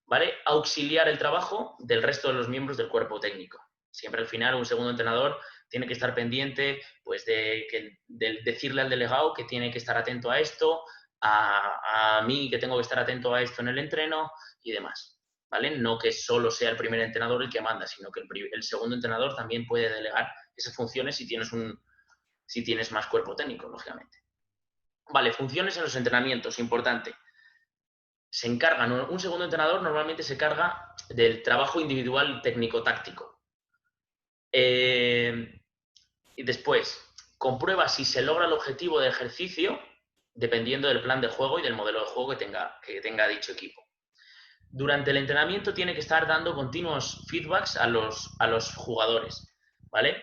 ¿vale? Auxiliar el trabajo del resto de los miembros del cuerpo técnico. Siempre al final un segundo entrenador tiene que estar pendiente pues, de decirle al delegado que tiene que estar atento a esto, a mí que tengo que estar atento a esto en el entreno y demás. ¿Vale? No que solo sea el primer entrenador el que manda, sino que el segundo entrenador también puede delegar esas funciones si tienes más cuerpo técnico, lógicamente. Vale, funciones en los entrenamientos, importante. Un segundo entrenador normalmente se carga del trabajo individual técnico-táctico. Y después, comprueba si se logra el objetivo de ejercicio dependiendo del plan de juego y del modelo de juego que tenga dicho equipo. Durante el entrenamiento tiene que estar dando continuos feedbacks a los jugadores, ¿vale?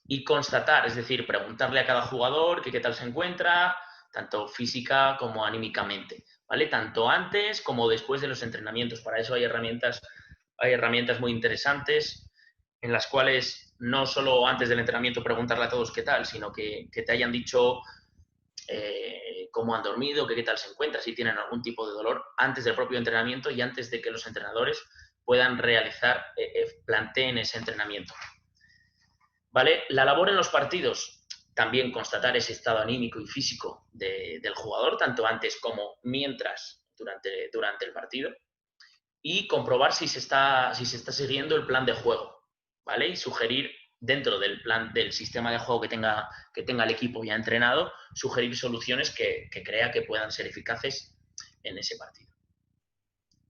Y constatar, es decir, preguntarle a cada jugador qué tal se encuentra, tanto física como anímicamente, ¿vale? Tanto antes como después de los entrenamientos. Para eso hay herramientas muy interesantes en las cuales no solo antes del entrenamiento preguntarle a todos qué tal, sino que te hayan dicho cómo han dormido, qué tal se encuentra, si tienen algún tipo de dolor antes del propio entrenamiento y antes de que los entrenadores puedan planteen ese entrenamiento. ¿Vale? La labor en los partidos, también constatar ese estado anímico y físico del jugador, tanto antes como durante el partido, y comprobar si se está siguiendo el plan de juego, ¿vale? Y sugerir dentro del plan del sistema de juego que tenga el equipo ya entrenado, sugerir soluciones que crea que puedan ser eficaces en ese partido.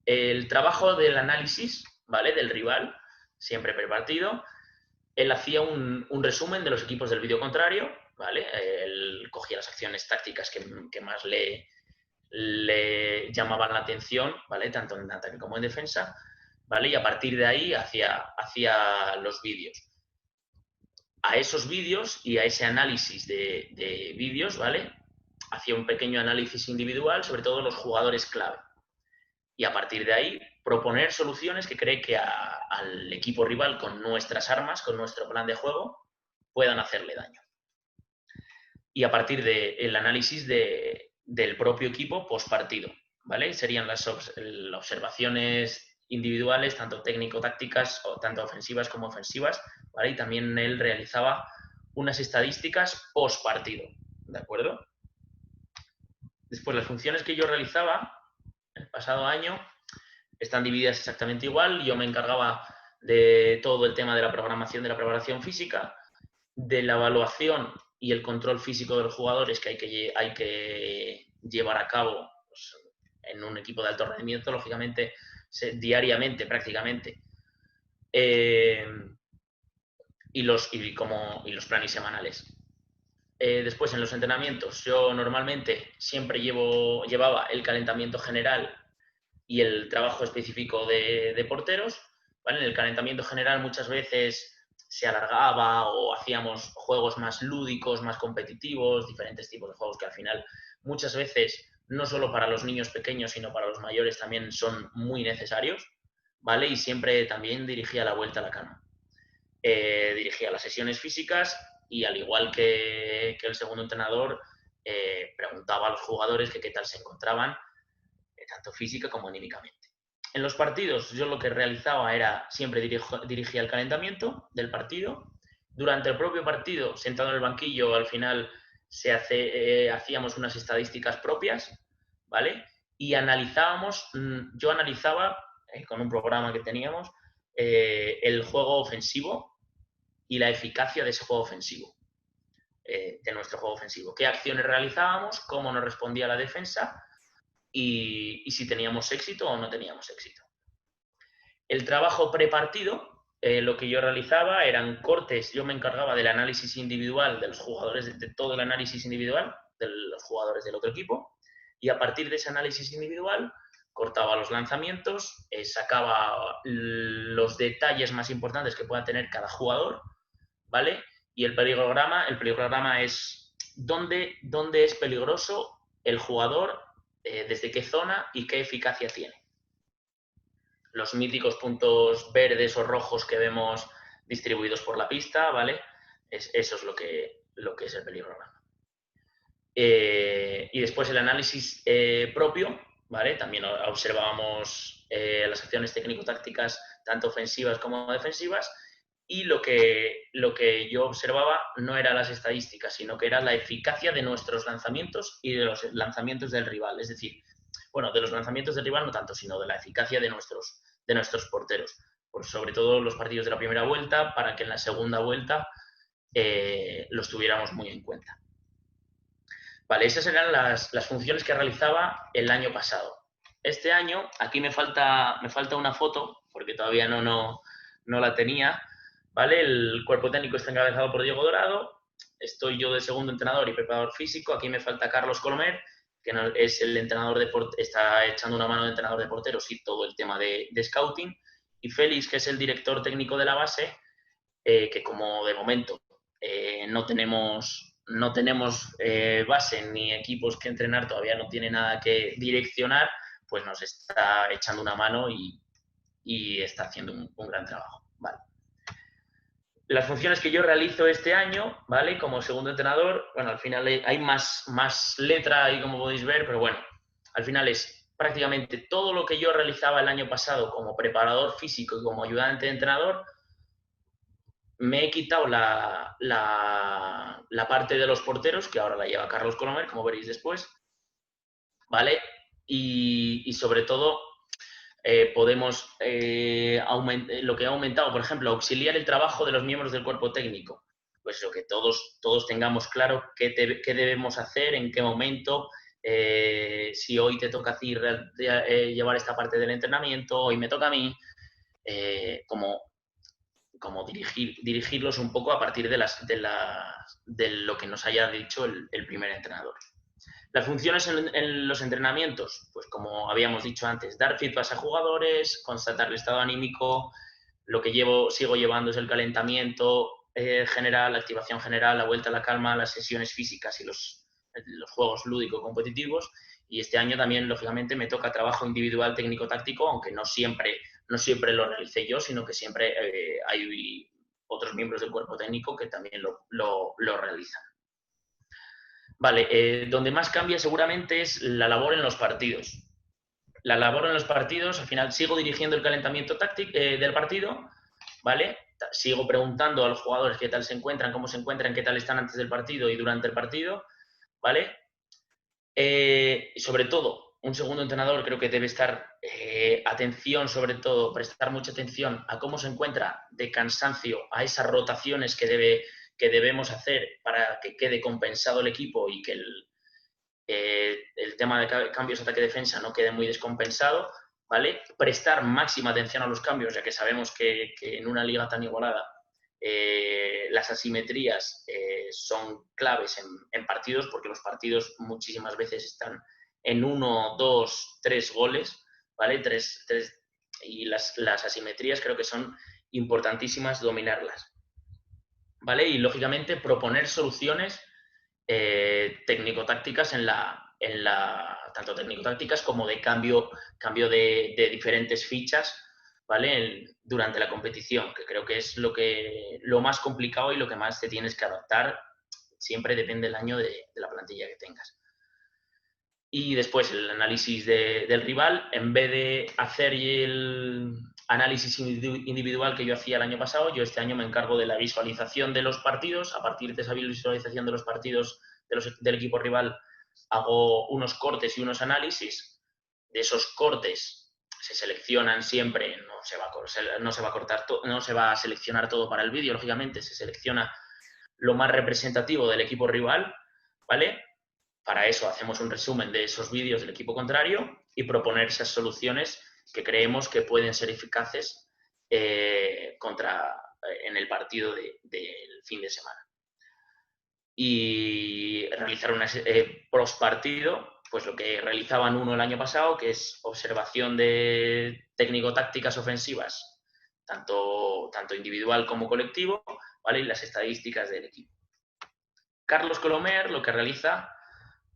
El trabajo del análisis, ¿vale? Del rival, siempre pre-partido. Él hacía un resumen de los equipos del vídeo contrario, ¿vale? Él cogía las acciones tácticas que más le llamaban la atención, ¿vale? Tanto en ataque como en defensa, ¿vale? Y a partir de ahí hacía los vídeos. A esos vídeos y a ese análisis de vídeos, ¿vale? Hacía un pequeño análisis individual, sobre todo los jugadores clave. Y a partir de ahí proponer soluciones que cree que al equipo rival con nuestras armas, con nuestro plan de juego, puedan hacerle daño. Y a partir del análisis del propio equipo post partido, ¿vale? Serían las observaciones individuales, tanto técnico-tácticas, o tanto ofensivas como ofensivas, ¿vale? Y también él realizaba unas estadísticas post partido, ¿de acuerdo? Después, las funciones que yo realizaba el pasado año están divididas exactamente igual. Yo me encargaba de todo el tema de la programación, de la preparación física, de la evaluación y el control físico de los jugadores que hay que llevar a cabo pues, en un equipo de alto rendimiento, lógicamente, diariamente prácticamente. Y los planes semanales. Después, en los entrenamientos, yo normalmente siempre llevaba el calentamiento general y el trabajo específico de porteros. ¿Vale? En el calentamiento general muchas veces se alargaba o hacíamos juegos más lúdicos, más competitivos, diferentes tipos de juegos que al final muchas veces, no solo para los niños pequeños, sino para los mayores también son muy necesarios, ¿vale? Y siempre también dirigía la vuelta a la calma. Dirigía las sesiones físicas y al igual que el segundo entrenador, preguntaba a los jugadores que qué tal se encontraban, tanto física como anímicamente. En los partidos yo lo que realizaba era siempre dirigía el calentamiento del partido. Durante el propio partido, sentado en el banquillo, al final hacíamos unas estadísticas propias, ¿vale? Y yo analizaba con un programa que teníamos el juego ofensivo y la eficacia de ese juego ofensivo, de nuestro juego ofensivo. ¿Qué acciones realizábamos? ¿Cómo nos respondía la defensa? Y si teníamos éxito o no teníamos éxito. El trabajo prepartido, lo que yo realizaba eran cortes, yo me encargaba del análisis individual de los jugadores, de todo el análisis individual de los jugadores del otro equipo, y a partir de ese análisis individual cortaba los lanzamientos, sacaba los detalles más importantes que pueda tener cada jugador, ¿vale? Y el peligrograma es dónde es peligroso el jugador, desde qué zona y qué eficacia tiene. Los míticos puntos verdes o rojos que vemos distribuidos por la pista, ¿vale? Eso es lo que es el peligrograma. Y después el análisis propio, ¿vale? También observábamos las acciones técnico-tácticas, tanto ofensivas como defensivas, y lo que yo observaba no eran las estadísticas, sino que era la eficacia de nuestros lanzamientos y de los lanzamientos del rival. Es decir, bueno, de los lanzamientos del rival no tanto, sino de la eficacia de nuestros porteros. Sobre todo los partidos de la primera vuelta, para que en la segunda vuelta los tuviéramos muy en cuenta. Vale, esas eran las funciones que realizaba el año pasado. Este año, aquí me falta una foto, porque todavía no la tenía, ¿vale? El cuerpo técnico está encabezado por Diego Dorado, estoy yo de segundo entrenador y preparador físico, aquí me falta Carlos Colomer, que es el entrenador está echando una mano de entrenador de porteros y todo el tema de scouting, y Félix, que es el director técnico de la base, que como de momento no tenemos base ni equipos que entrenar, todavía no tiene nada que direccionar, pues nos está echando una mano y está haciendo un gran trabajo. Vale. Las funciones que yo realizo este año, ¿vale? Como segundo entrenador, bueno, al final hay más letra ahí, como podéis ver, pero bueno, al final es prácticamente todo lo que yo realizaba el año pasado como preparador físico y como ayudante de entrenador. Me he quitado la parte de los porteros, que ahora la lleva Carlos Colomer, como veréis después, ¿vale? Y sobre todo podemos lo que ha aumentado, por ejemplo, auxiliar el trabajo de los miembros del cuerpo técnico. Pues eso, que todos tengamos claro qué debemos hacer, en qué momento, si hoy te toca a ti llevar esta parte del entrenamiento, hoy me toca a mí, como dirigirlos un poco a partir de lo que nos haya dicho el primer entrenador. Las funciones en los entrenamientos, pues como habíamos dicho antes, dar feedback a jugadores, constatar el estado anímico, lo que sigo llevando es el calentamiento general, la activación general, la vuelta a la calma, las sesiones físicas y los juegos lúdico-competitivos. Y este año también, lógicamente, me toca trabajo individual técnico-táctico, aunque no siempre lo realicé yo, sino que siempre hay otros miembros del cuerpo técnico que también lo realizan. Vale, donde más cambia seguramente es la labor en los partidos. La labor en los partidos, al final sigo dirigiendo el calentamiento táctico del partido, ¿vale? Sigo preguntando a los jugadores qué tal se encuentran, cómo se encuentran, qué tal están antes del partido y durante el partido, ¿vale? Sobre todo, un segundo entrenador creo que debe estar atención, sobre todo, prestar mucha atención a cómo se encuentra de cansancio, a esas rotaciones que debemos hacer para que quede compensado el equipo y que el tema de cambios ataque-defensa no quede muy descompensado, ¿vale? Prestar máxima atención a los cambios, ya que sabemos que en una liga tan igualada las asimetrías son claves en partidos, porque los partidos muchísimas veces están en 1, 2, 3 goles, ¿vale? Y las asimetrías creo que son importantísimas dominarlas, ¿vale? Y lógicamente proponer soluciones técnico-tácticas tanto técnico-tácticas como de cambio de diferentes fichas, ¿vale? Durante la competición, que creo que es lo más complicado y lo que más te tienes que adaptar. Siempre depende del año de la plantilla que tengas. Y después el análisis del rival, en vez de hacer el análisis individual que yo hacía el año pasado, yo este año me encargo de la visualización de los partidos. A partir de esa visualización de los partidos del equipo rival, hago unos cortes y unos análisis. De esos cortes se seleccionan siempre, no se va a seleccionar todo para el vídeo, lógicamente, se selecciona lo más representativo del equipo rival, ¿vale? Para eso hacemos un resumen de esos vídeos del equipo contrario y proponer esas soluciones que creemos que pueden ser eficaces en el partido del fin de semana. Y realizar una post partido, pues lo que realizaban uno el año pasado, que es observación de técnico-tácticas ofensivas, tanto individual como colectivo, ¿vale? Y las estadísticas del equipo. Carlos Colomer lo que realiza,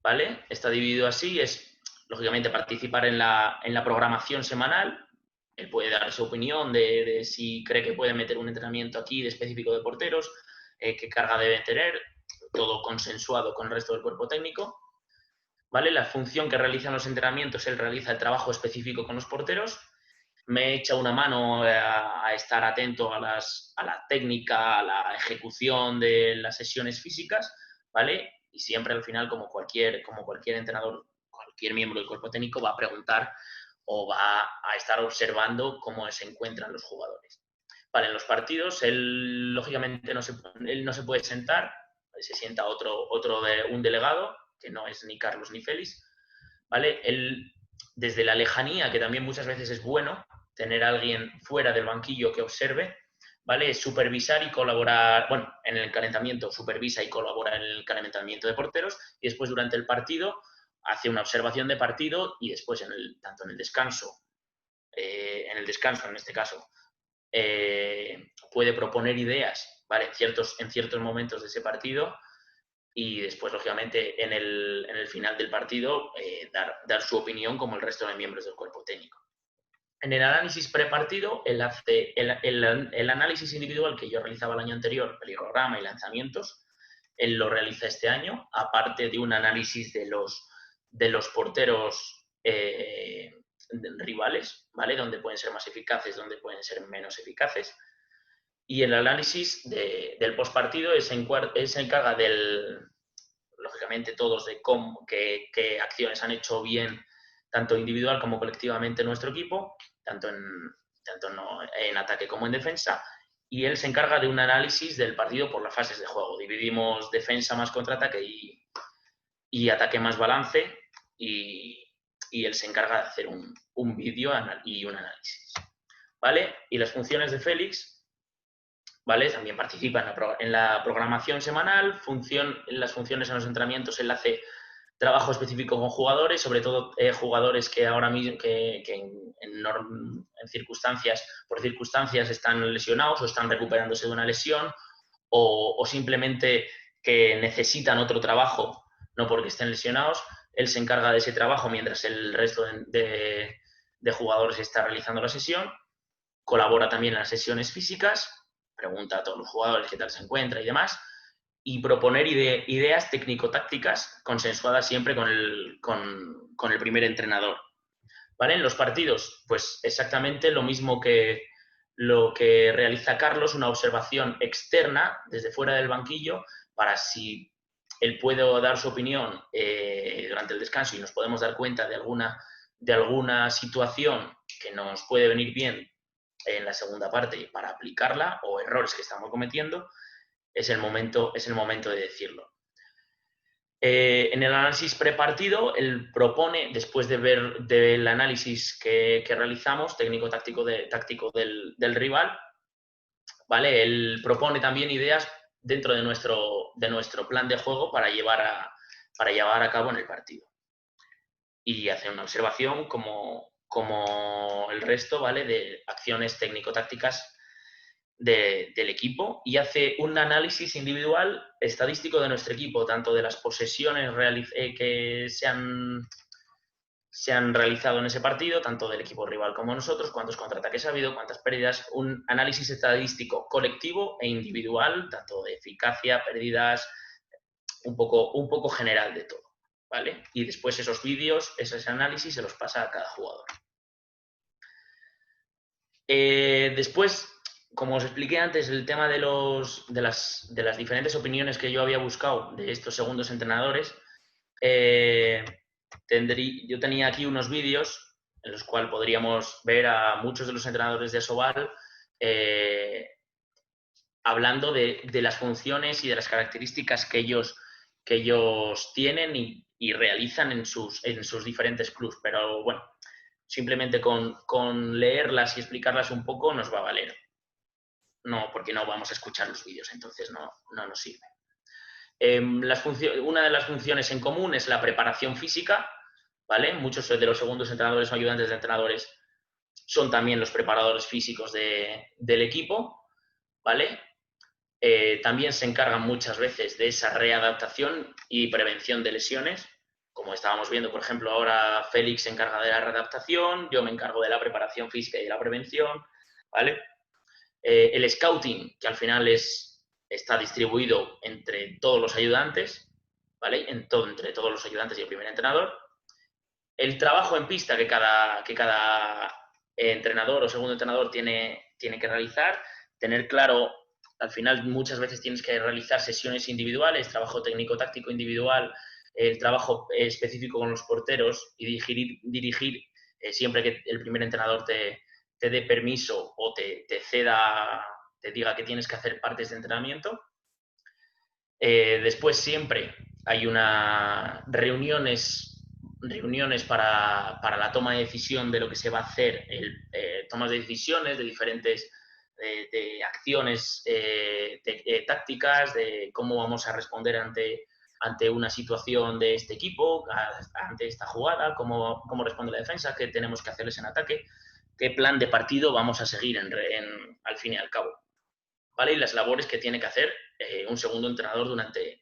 ¿vale? Está dividido así, es lógicamente participar en la programación semanal. Él puede dar su opinión de si cree que puede meter un entrenamiento aquí de específico de porteros, qué carga debe tener, todo consensuado con el resto del cuerpo técnico, ¿vale? La función que realizan los entrenamientos, él realiza el trabajo específico con los porteros. Me echa una mano a estar atento a la técnica, a la ejecución de las sesiones físicas, ¿vale? Y siempre al final, como cualquier entrenador, cualquier miembro del cuerpo técnico va a preguntar o va a estar observando cómo se encuentran los jugadores. Vale, en los partidos, él lógicamente no se puede sentar, se sienta un delegado, que no es ni Carlos ni Félix, ¿vale? Él, desde la lejanía, que también muchas veces es bueno, tener a alguien fuera del banquillo que observe, ¿vale? Supervisar y colaborar, bueno, en el calentamiento supervisa y colabora en el calentamiento de porteros, y después durante el partido hace una observación de partido y después tanto en el descanso en este caso, puede proponer ideas, ¿vale? En ciertos momentos de ese partido y después, lógicamente, en el final del partido dar su opinión como el resto de miembros del cuerpo técnico. En el análisis prepartido, él hace el análisis individual que yo realizaba el año anterior, peligrograma y lanzamientos, él lo realiza este año, aparte de un análisis de los porteros rivales, ¿vale? Donde pueden ser más eficaces, donde pueden ser menos eficaces. Y el análisis del postpartido se encarga lógicamente todos de qué acciones han hecho bien tanto individual como colectivamente nuestro equipo, tanto en ataque como en defensa, y él se encarga de un análisis del partido por las fases de juego. Dividimos defensa más contraataque y ataque más balance, y él se encarga de hacer un vídeo y un análisis, ¿vale? Y las funciones de Félix, ¿vale? También participa en la programación semanal, las funciones en los entrenamientos, él hace trabajo específico con jugadores, sobre todo jugadores que ahora mismo por circunstancias están lesionados o están recuperándose de una lesión o simplemente que necesitan otro trabajo, no porque estén lesionados. Él se encarga de ese trabajo mientras el resto de jugadores está realizando la sesión. Colabora también en las sesiones físicas, pregunta a todos los jugadores qué tal se encuentra y demás, y proponer ideas técnico-tácticas consensuadas siempre con el primer entrenador. ¿Vale? En los partidos, pues exactamente lo mismo que lo que realiza Carlos, una observación externa desde fuera del banquillo para si él puede dar su opinión durante el descanso y nos podemos dar cuenta de alguna situación que nos puede venir bien en la segunda parte para aplicarla o errores que estamos cometiendo, es el momento de decirlo. En el análisis prepartido, él propone, después de ver del análisis que realizamos, técnico-táctico del rival, ¿vale? Él propone también ideas dentro de nuestro plan de juego para llevar a cabo en el partido. Y hace una observación como el resto, ¿vale? De acciones técnico-tácticas del equipo, y hace un análisis individual estadístico de nuestro equipo, tanto de las posesiones que se han realizado en ese partido, tanto del equipo rival como nosotros, cuántos contraataques ha habido, cuántas pérdidas, un análisis estadístico colectivo e individual, tanto de eficacia, pérdidas, un poco general de todo, ¿vale? Y después esos vídeos, ese análisis se los pasa a cada jugador. Después, como os expliqué antes, el tema de las diferentes opiniones que yo había buscado de estos segundos entrenadores, yo tenía aquí unos vídeos en los cuales podríamos ver a muchos de los entrenadores de Asobal hablando de las funciones y de las características que ellos tienen y realizan en sus diferentes clubs. Pero bueno, simplemente con leerlas y explicarlas un poco nos va a valer. No, porque no vamos a escuchar los vídeos, entonces no nos sirve. Una de las funciones en común es la preparación física, ¿vale? Muchos de los segundos entrenadores o ayudantes de entrenadores son también los preparadores físicos del equipo, ¿vale? También se encargan muchas veces de esa readaptación y prevención de lesiones. Como estábamos viendo, por ejemplo, ahora Félix se encarga de la readaptación, yo me encargo de la preparación física y de la prevención, ¿vale? El scouting, que al final está distribuido entre todos los ayudantes, ¿vale? Entre todos los ayudantes y el primer entrenador. El trabajo en pista que cada entrenador o segundo entrenador tiene que realizar, tener claro, al final muchas veces tienes que realizar sesiones individuales, trabajo técnico-táctico individual, el trabajo específico con los porteros y dirigir siempre que el primer entrenador te dé permiso o te diga que tienes que hacer partes de entrenamiento. Después siempre hay reuniones para la toma de decisión de lo que se va a hacer, tomas de decisiones de diferentes de acciones tácticas, de cómo vamos a responder ante una situación de este equipo, ante esta jugada, cómo responde la defensa, qué tenemos que hacerles en ataque, qué plan de partido vamos a seguir al fin y al cabo, ¿vale? Y las labores que tiene que hacer un segundo entrenador durante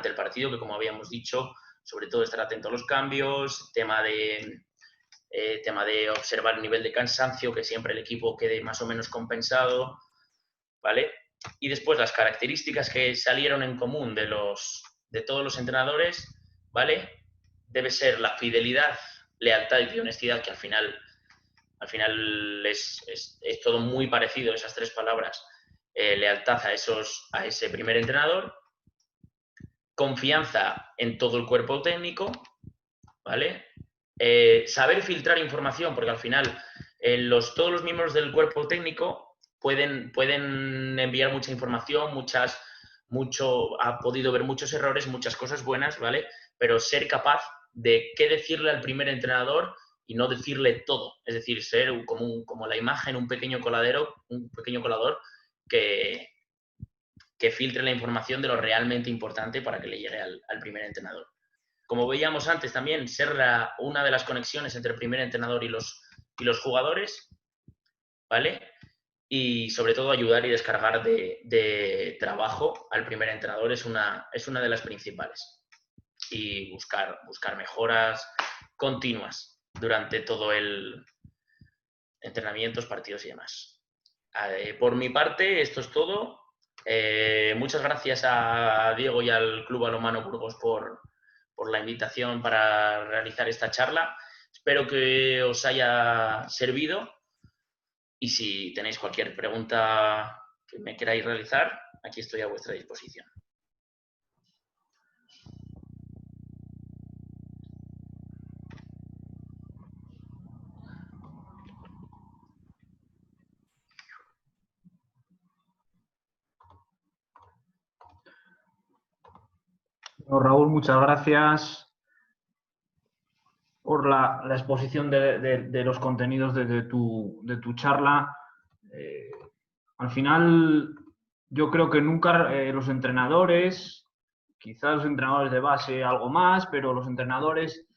el partido, que como habíamos dicho, sobre todo estar atento a los cambios, tema de observar el nivel de cansancio, que siempre el equipo quede más o menos compensado, ¿vale? Y después las características que salieron en común de todos los entrenadores, ¿vale? Debe ser la fidelidad, lealtad y honestidad, que al final es todo muy parecido, esas tres palabras. Lealtad a ese primer entrenador, confianza en todo el cuerpo técnico, ¿vale? Saber filtrar información, porque al final todos los miembros del cuerpo técnico pueden enviar mucha información, ha podido ver muchos errores, muchas cosas buenas, ¿vale? Pero ser capaz de qué decirle al primer entrenador y no decirle todo. Es decir, ser como la imagen, un pequeño colador que filtre la información de lo realmente importante para que le llegue al primer entrenador. Como veíamos antes también, ser una de las conexiones entre el primer entrenador y los jugadores, ¿vale? Y sobre todo ayudar y descargar de trabajo al primer entrenador es una de las principales. Y buscar mejoras continuas durante todo el entrenamientos, partidos y demás. Por mi parte, esto es todo. Muchas gracias a Diego y al Club Balonmano Burgos por la invitación para realizar esta charla. Espero que os haya servido y si tenéis cualquier pregunta que me queráis realizar, aquí estoy a vuestra disposición. Bueno, Raúl, muchas gracias por la exposición de los contenidos de tu charla. Eh, Al final, yo creo que nunca los entrenadores, quizás los entrenadores de base algo más, pero los entrenadores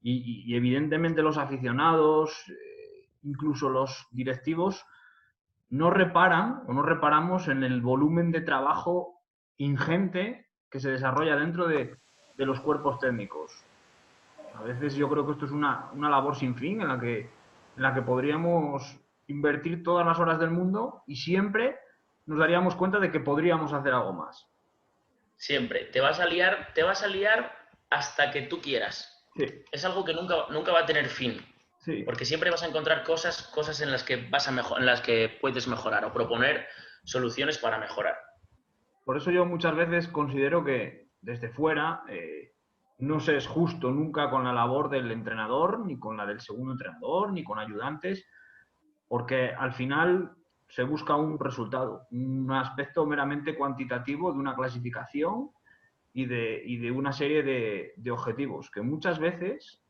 y evidentemente los aficionados, incluso los directivos, no reparan o no reparamos en el volumen de trabajo ingente que se desarrolla dentro de los cuerpos técnicos. A veces yo creo que esto es una labor sin fin en la que podríamos invertir todas las horas del mundo y siempre nos daríamos cuenta de que podríamos hacer algo más. Siempre. Te vas a liar hasta que tú quieras. Sí, Es algo que nunca va a tener fin. sí. Porque siempre vas a encontrar cosas en las que en las que puedes mejorar o proponer soluciones para mejorar. Por eso yo muchas veces considero que desde fuera no se es justo nunca con la labor del entrenador, ni con la del segundo entrenador, ni con ayudantes, porque al final se busca un resultado, un aspecto meramente cuantitativo de una clasificación y de una serie de objetivos que muchas veces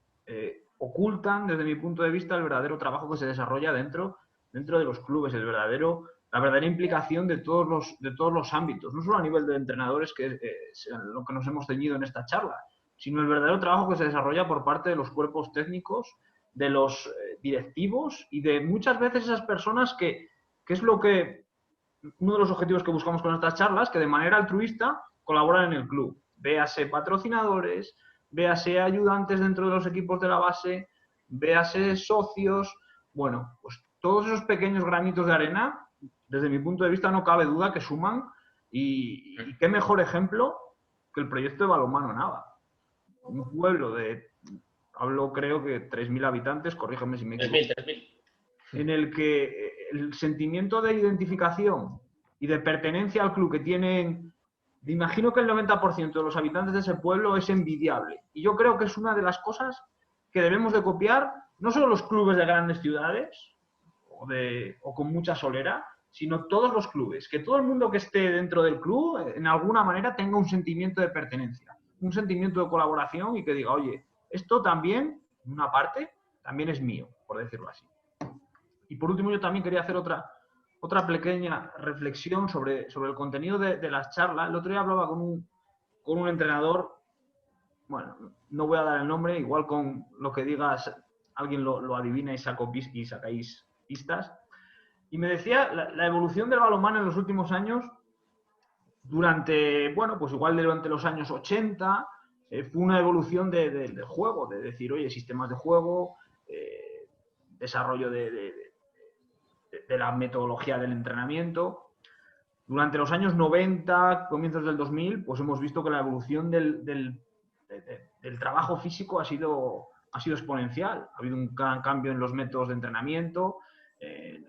ocultan, desde mi punto de vista, el verdadero trabajo que se desarrolla dentro de los clubes, la verdadera implicación de todos los ámbitos, no solo a nivel de entrenadores, que es lo que nos hemos ceñido en esta charla, sino el verdadero trabajo que se desarrolla por parte de los cuerpos técnicos, de los directivos y de muchas veces esas personas que es uno de los objetivos que buscamos con estas charlas, que de manera altruista colaboran en el club. Véase patrocinadores, véase ayudantes dentro de los equipos de la base, véase socios. Bueno, pues todos esos pequeños granitos de arena, desde mi punto de vista, no cabe duda que suman. Y qué mejor ejemplo que el proyecto de Balonmano Nava. Un pueblo hablo creo que 3.000 habitantes, corrígeme si me equivoco, 3.000. en el que el sentimiento de identificación y de pertenencia al club que tienen, me imagino que el 90% de los habitantes de ese pueblo es envidiable. Y yo creo que es una de las cosas que debemos de copiar, no solo los clubes de grandes ciudades o con mucha solera, sino todos los clubes. Que todo el mundo que esté dentro del club, en alguna manera, tenga un sentimiento de pertenencia, un sentimiento de colaboración y que diga, oye, esto también, en una parte, también es mío, por decirlo así. Y por último, yo también quería hacer otra pequeña reflexión sobre el contenido de las charlas. El otro día hablaba con un entrenador, bueno, no voy a dar el nombre, igual con lo que digas alguien lo adivina y sacáis pistas. Y me decía la evolución del balonmano en los últimos años, pues igual durante los años 80, fue una evolución del juego, de decir, oye, sistemas de juego, desarrollo de la metodología del entrenamiento. Durante los años 90, comienzos del 2000, pues hemos visto que la evolución del trabajo físico ha sido exponencial. Ha habido un gran cambio en los métodos de entrenamiento, el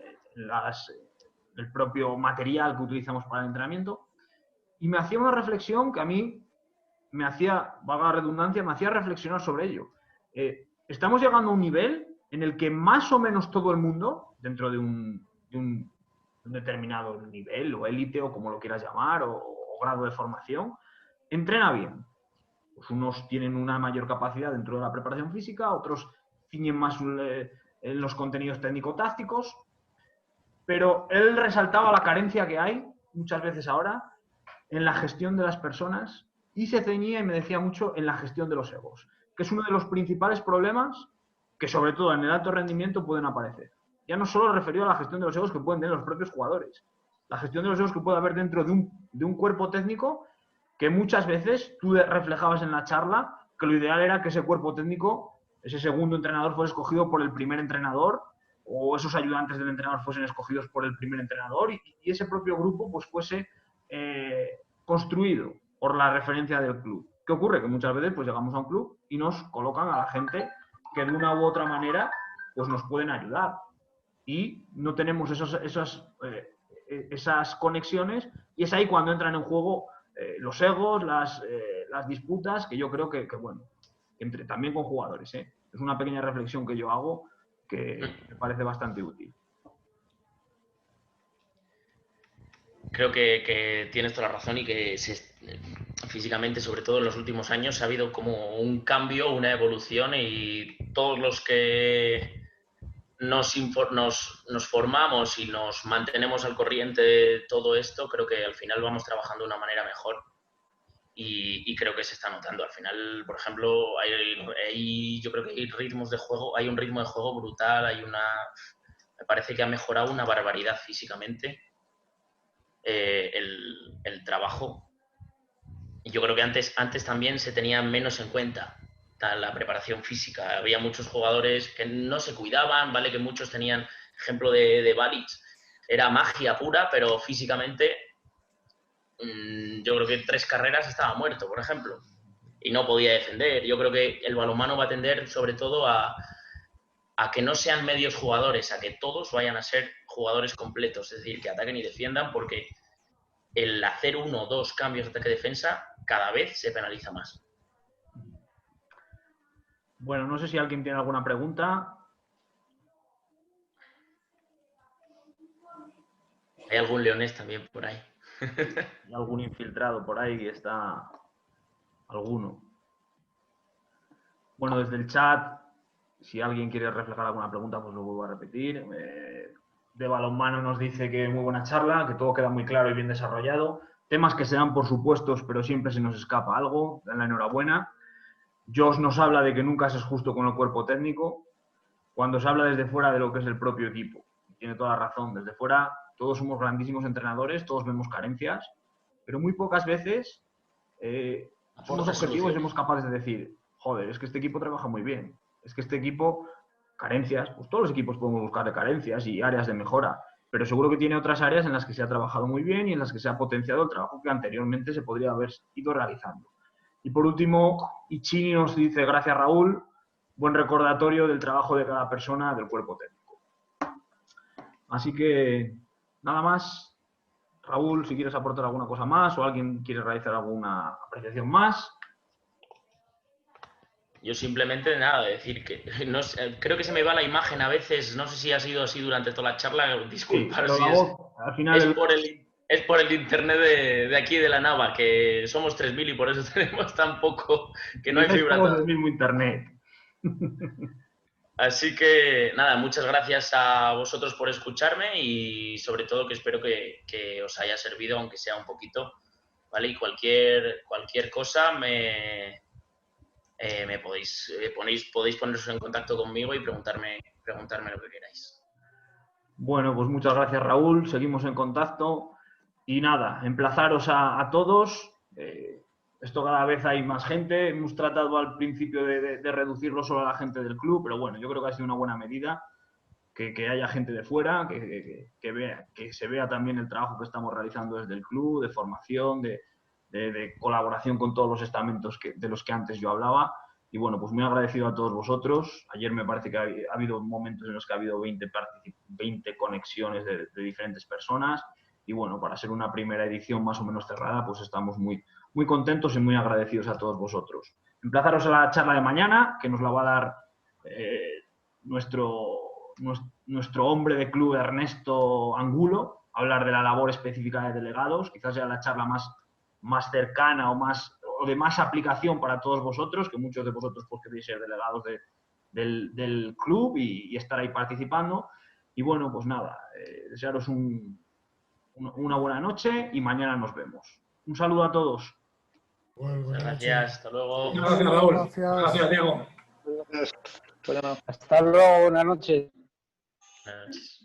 propio material que utilizamos para el entrenamiento. Y me hacía una reflexión que a mí me hacía, valga la redundancia, me hacía reflexionar sobre ello. Estamos llegando a un nivel en el que más o menos todo el mundo, dentro de un determinado nivel o élite o como lo quieras llamar, o grado de formación, entrena bien. Pues unos tienen una mayor capacidad dentro de la preparación física, otros ciñen más en los contenidos técnico-tácticos, pero él resaltaba la carencia que hay muchas veces ahora en la gestión de las personas y se ceñía y me decía mucho en la gestión de los egos, que es uno de los principales problemas que sobre todo en el alto rendimiento pueden aparecer. Ya no solo referido a la gestión de los egos que pueden tener los propios jugadores, la gestión de los egos que puede haber dentro de un cuerpo técnico que muchas veces tú reflejabas en la charla que lo ideal era que ese cuerpo técnico, ese segundo entrenador fuese escogido por el primer entrenador o esos ayudantes del entrenador fuesen escogidos por el primer entrenador y ese propio grupo pues fuese construido por la referencia del club. ¿Qué ocurre? Que muchas veces pues llegamos a un club y nos colocan a la gente que de una u otra manera pues nos pueden ayudar y no tenemos esas conexiones y es ahí cuando entran en juego los egos, las disputas, que yo creo que bueno, también con jugadores. Es una pequeña reflexión que yo hago que me parece bastante útil. Creo que tienes toda la razón y que físicamente, sobre todo en los últimos años, ha habido como un cambio, una evolución y todos los que nos formamos y nos mantenemos al corriente de todo esto, creo que al final vamos trabajando de una manera mejor y creo que se está notando. Al final, por ejemplo, yo creo que hay ritmos de juego, hay un ritmo de juego brutal, me parece que ha mejorado una barbaridad físicamente el trabajo. Y yo creo que antes también se tenía menos en cuenta la preparación física. Había muchos jugadores que no se cuidaban, ¿vale? Que muchos tenían, ejemplo de Balic, era magia pura, pero físicamente yo creo que 3 carreras estaba muerto, por ejemplo, y no podía defender. Yo creo que el balonmano va a tender sobre todo a que no sean medios jugadores, a que todos vayan a ser jugadores completos, es decir, que ataquen y defiendan, porque el hacer 1 o 2 cambios de ataque-defensa cada vez se penaliza más. Bueno, no sé si alguien tiene alguna pregunta. Hay algún leonés también por ahí. Hay algún infiltrado por ahí que está alguno. Bueno, desde el chat, si alguien quiere reflejar alguna pregunta, pues lo vuelvo a repetir. De balonmano nos dice que muy buena charla, que todo queda muy claro y bien desarrollado. Temas que se dan por supuestos, pero siempre se nos escapa algo. Dan la enhorabuena. Josh nos habla de que nunca se es justo con el cuerpo técnico, cuando se habla desde fuera de lo que es el propio equipo. Tiene toda la razón. Desde fuera todos somos grandísimos entrenadores, todos vemos carencias, pero muy pocas veces somos objetivos y somos capaces de decir, joder, es que este equipo trabaja muy bien, es que este equipo, carencias, pues todos los equipos podemos buscar carencias y áreas de mejora, pero seguro que tiene otras áreas en las que se ha trabajado muy bien y en las que se ha potenciado el trabajo que anteriormente se podría haber ido realizando. Y por último, Ichini nos dice, gracias Raúl, buen recordatorio del trabajo de cada persona del cuerpo técnico. Así que, nada más. Raúl, si quieres aportar alguna cosa más o alguien quiere realizar alguna apreciación más. Yo simplemente, nada, decir que no sé, creo que se me va la imagen a veces, no sé si ha sido así durante toda la charla, disculpar Sí, si al final es por el internet de aquí de la Nava, que somos 3.000 y por eso tenemos tan poco, que no hay fibra. Estamos en el mismo internet. Así que, nada, muchas gracias a vosotros por escucharme y sobre todo que espero que os haya servido, aunque sea un poquito, ¿vale? Y cualquier cosa podéis poneros en contacto conmigo y preguntarme lo que queráis. Bueno, pues muchas gracias Raúl, seguimos en contacto y nada, emplazaros a todos. Esto cada vez hay más gente, hemos tratado al principio de reducirlo solo a la gente del club, pero bueno, yo creo que ha sido una buena medida que haya gente de fuera, que se vea también el trabajo que estamos realizando desde el club, de formación, de colaboración con todos los estamentos de los que antes yo hablaba. Y bueno, pues muy agradecido a todos vosotros. Ayer me parece que ha habido momentos en los que ha habido 20 conexiones de diferentes personas. Y bueno, para ser una primera edición más o menos cerrada, pues estamos muy, muy contentos y muy agradecidos a todos vosotros. Emplazaros a la charla de mañana, que nos la va a dar nuestro hombre de club, Ernesto Angulo, hablar de la labor específica de delegados. Quizás sea la charla más cercana o de más aplicación para todos vosotros, que muchos de vosotros pues, queréis ser delegados del club y estar ahí participando. Y bueno, pues nada, desearos una buena noche y mañana nos vemos. Un saludo a todos. Bueno, Gracias, hasta luego. Gracias, Raúl. Gracias, Diego. Hasta luego, buenas noches. Buenas noches.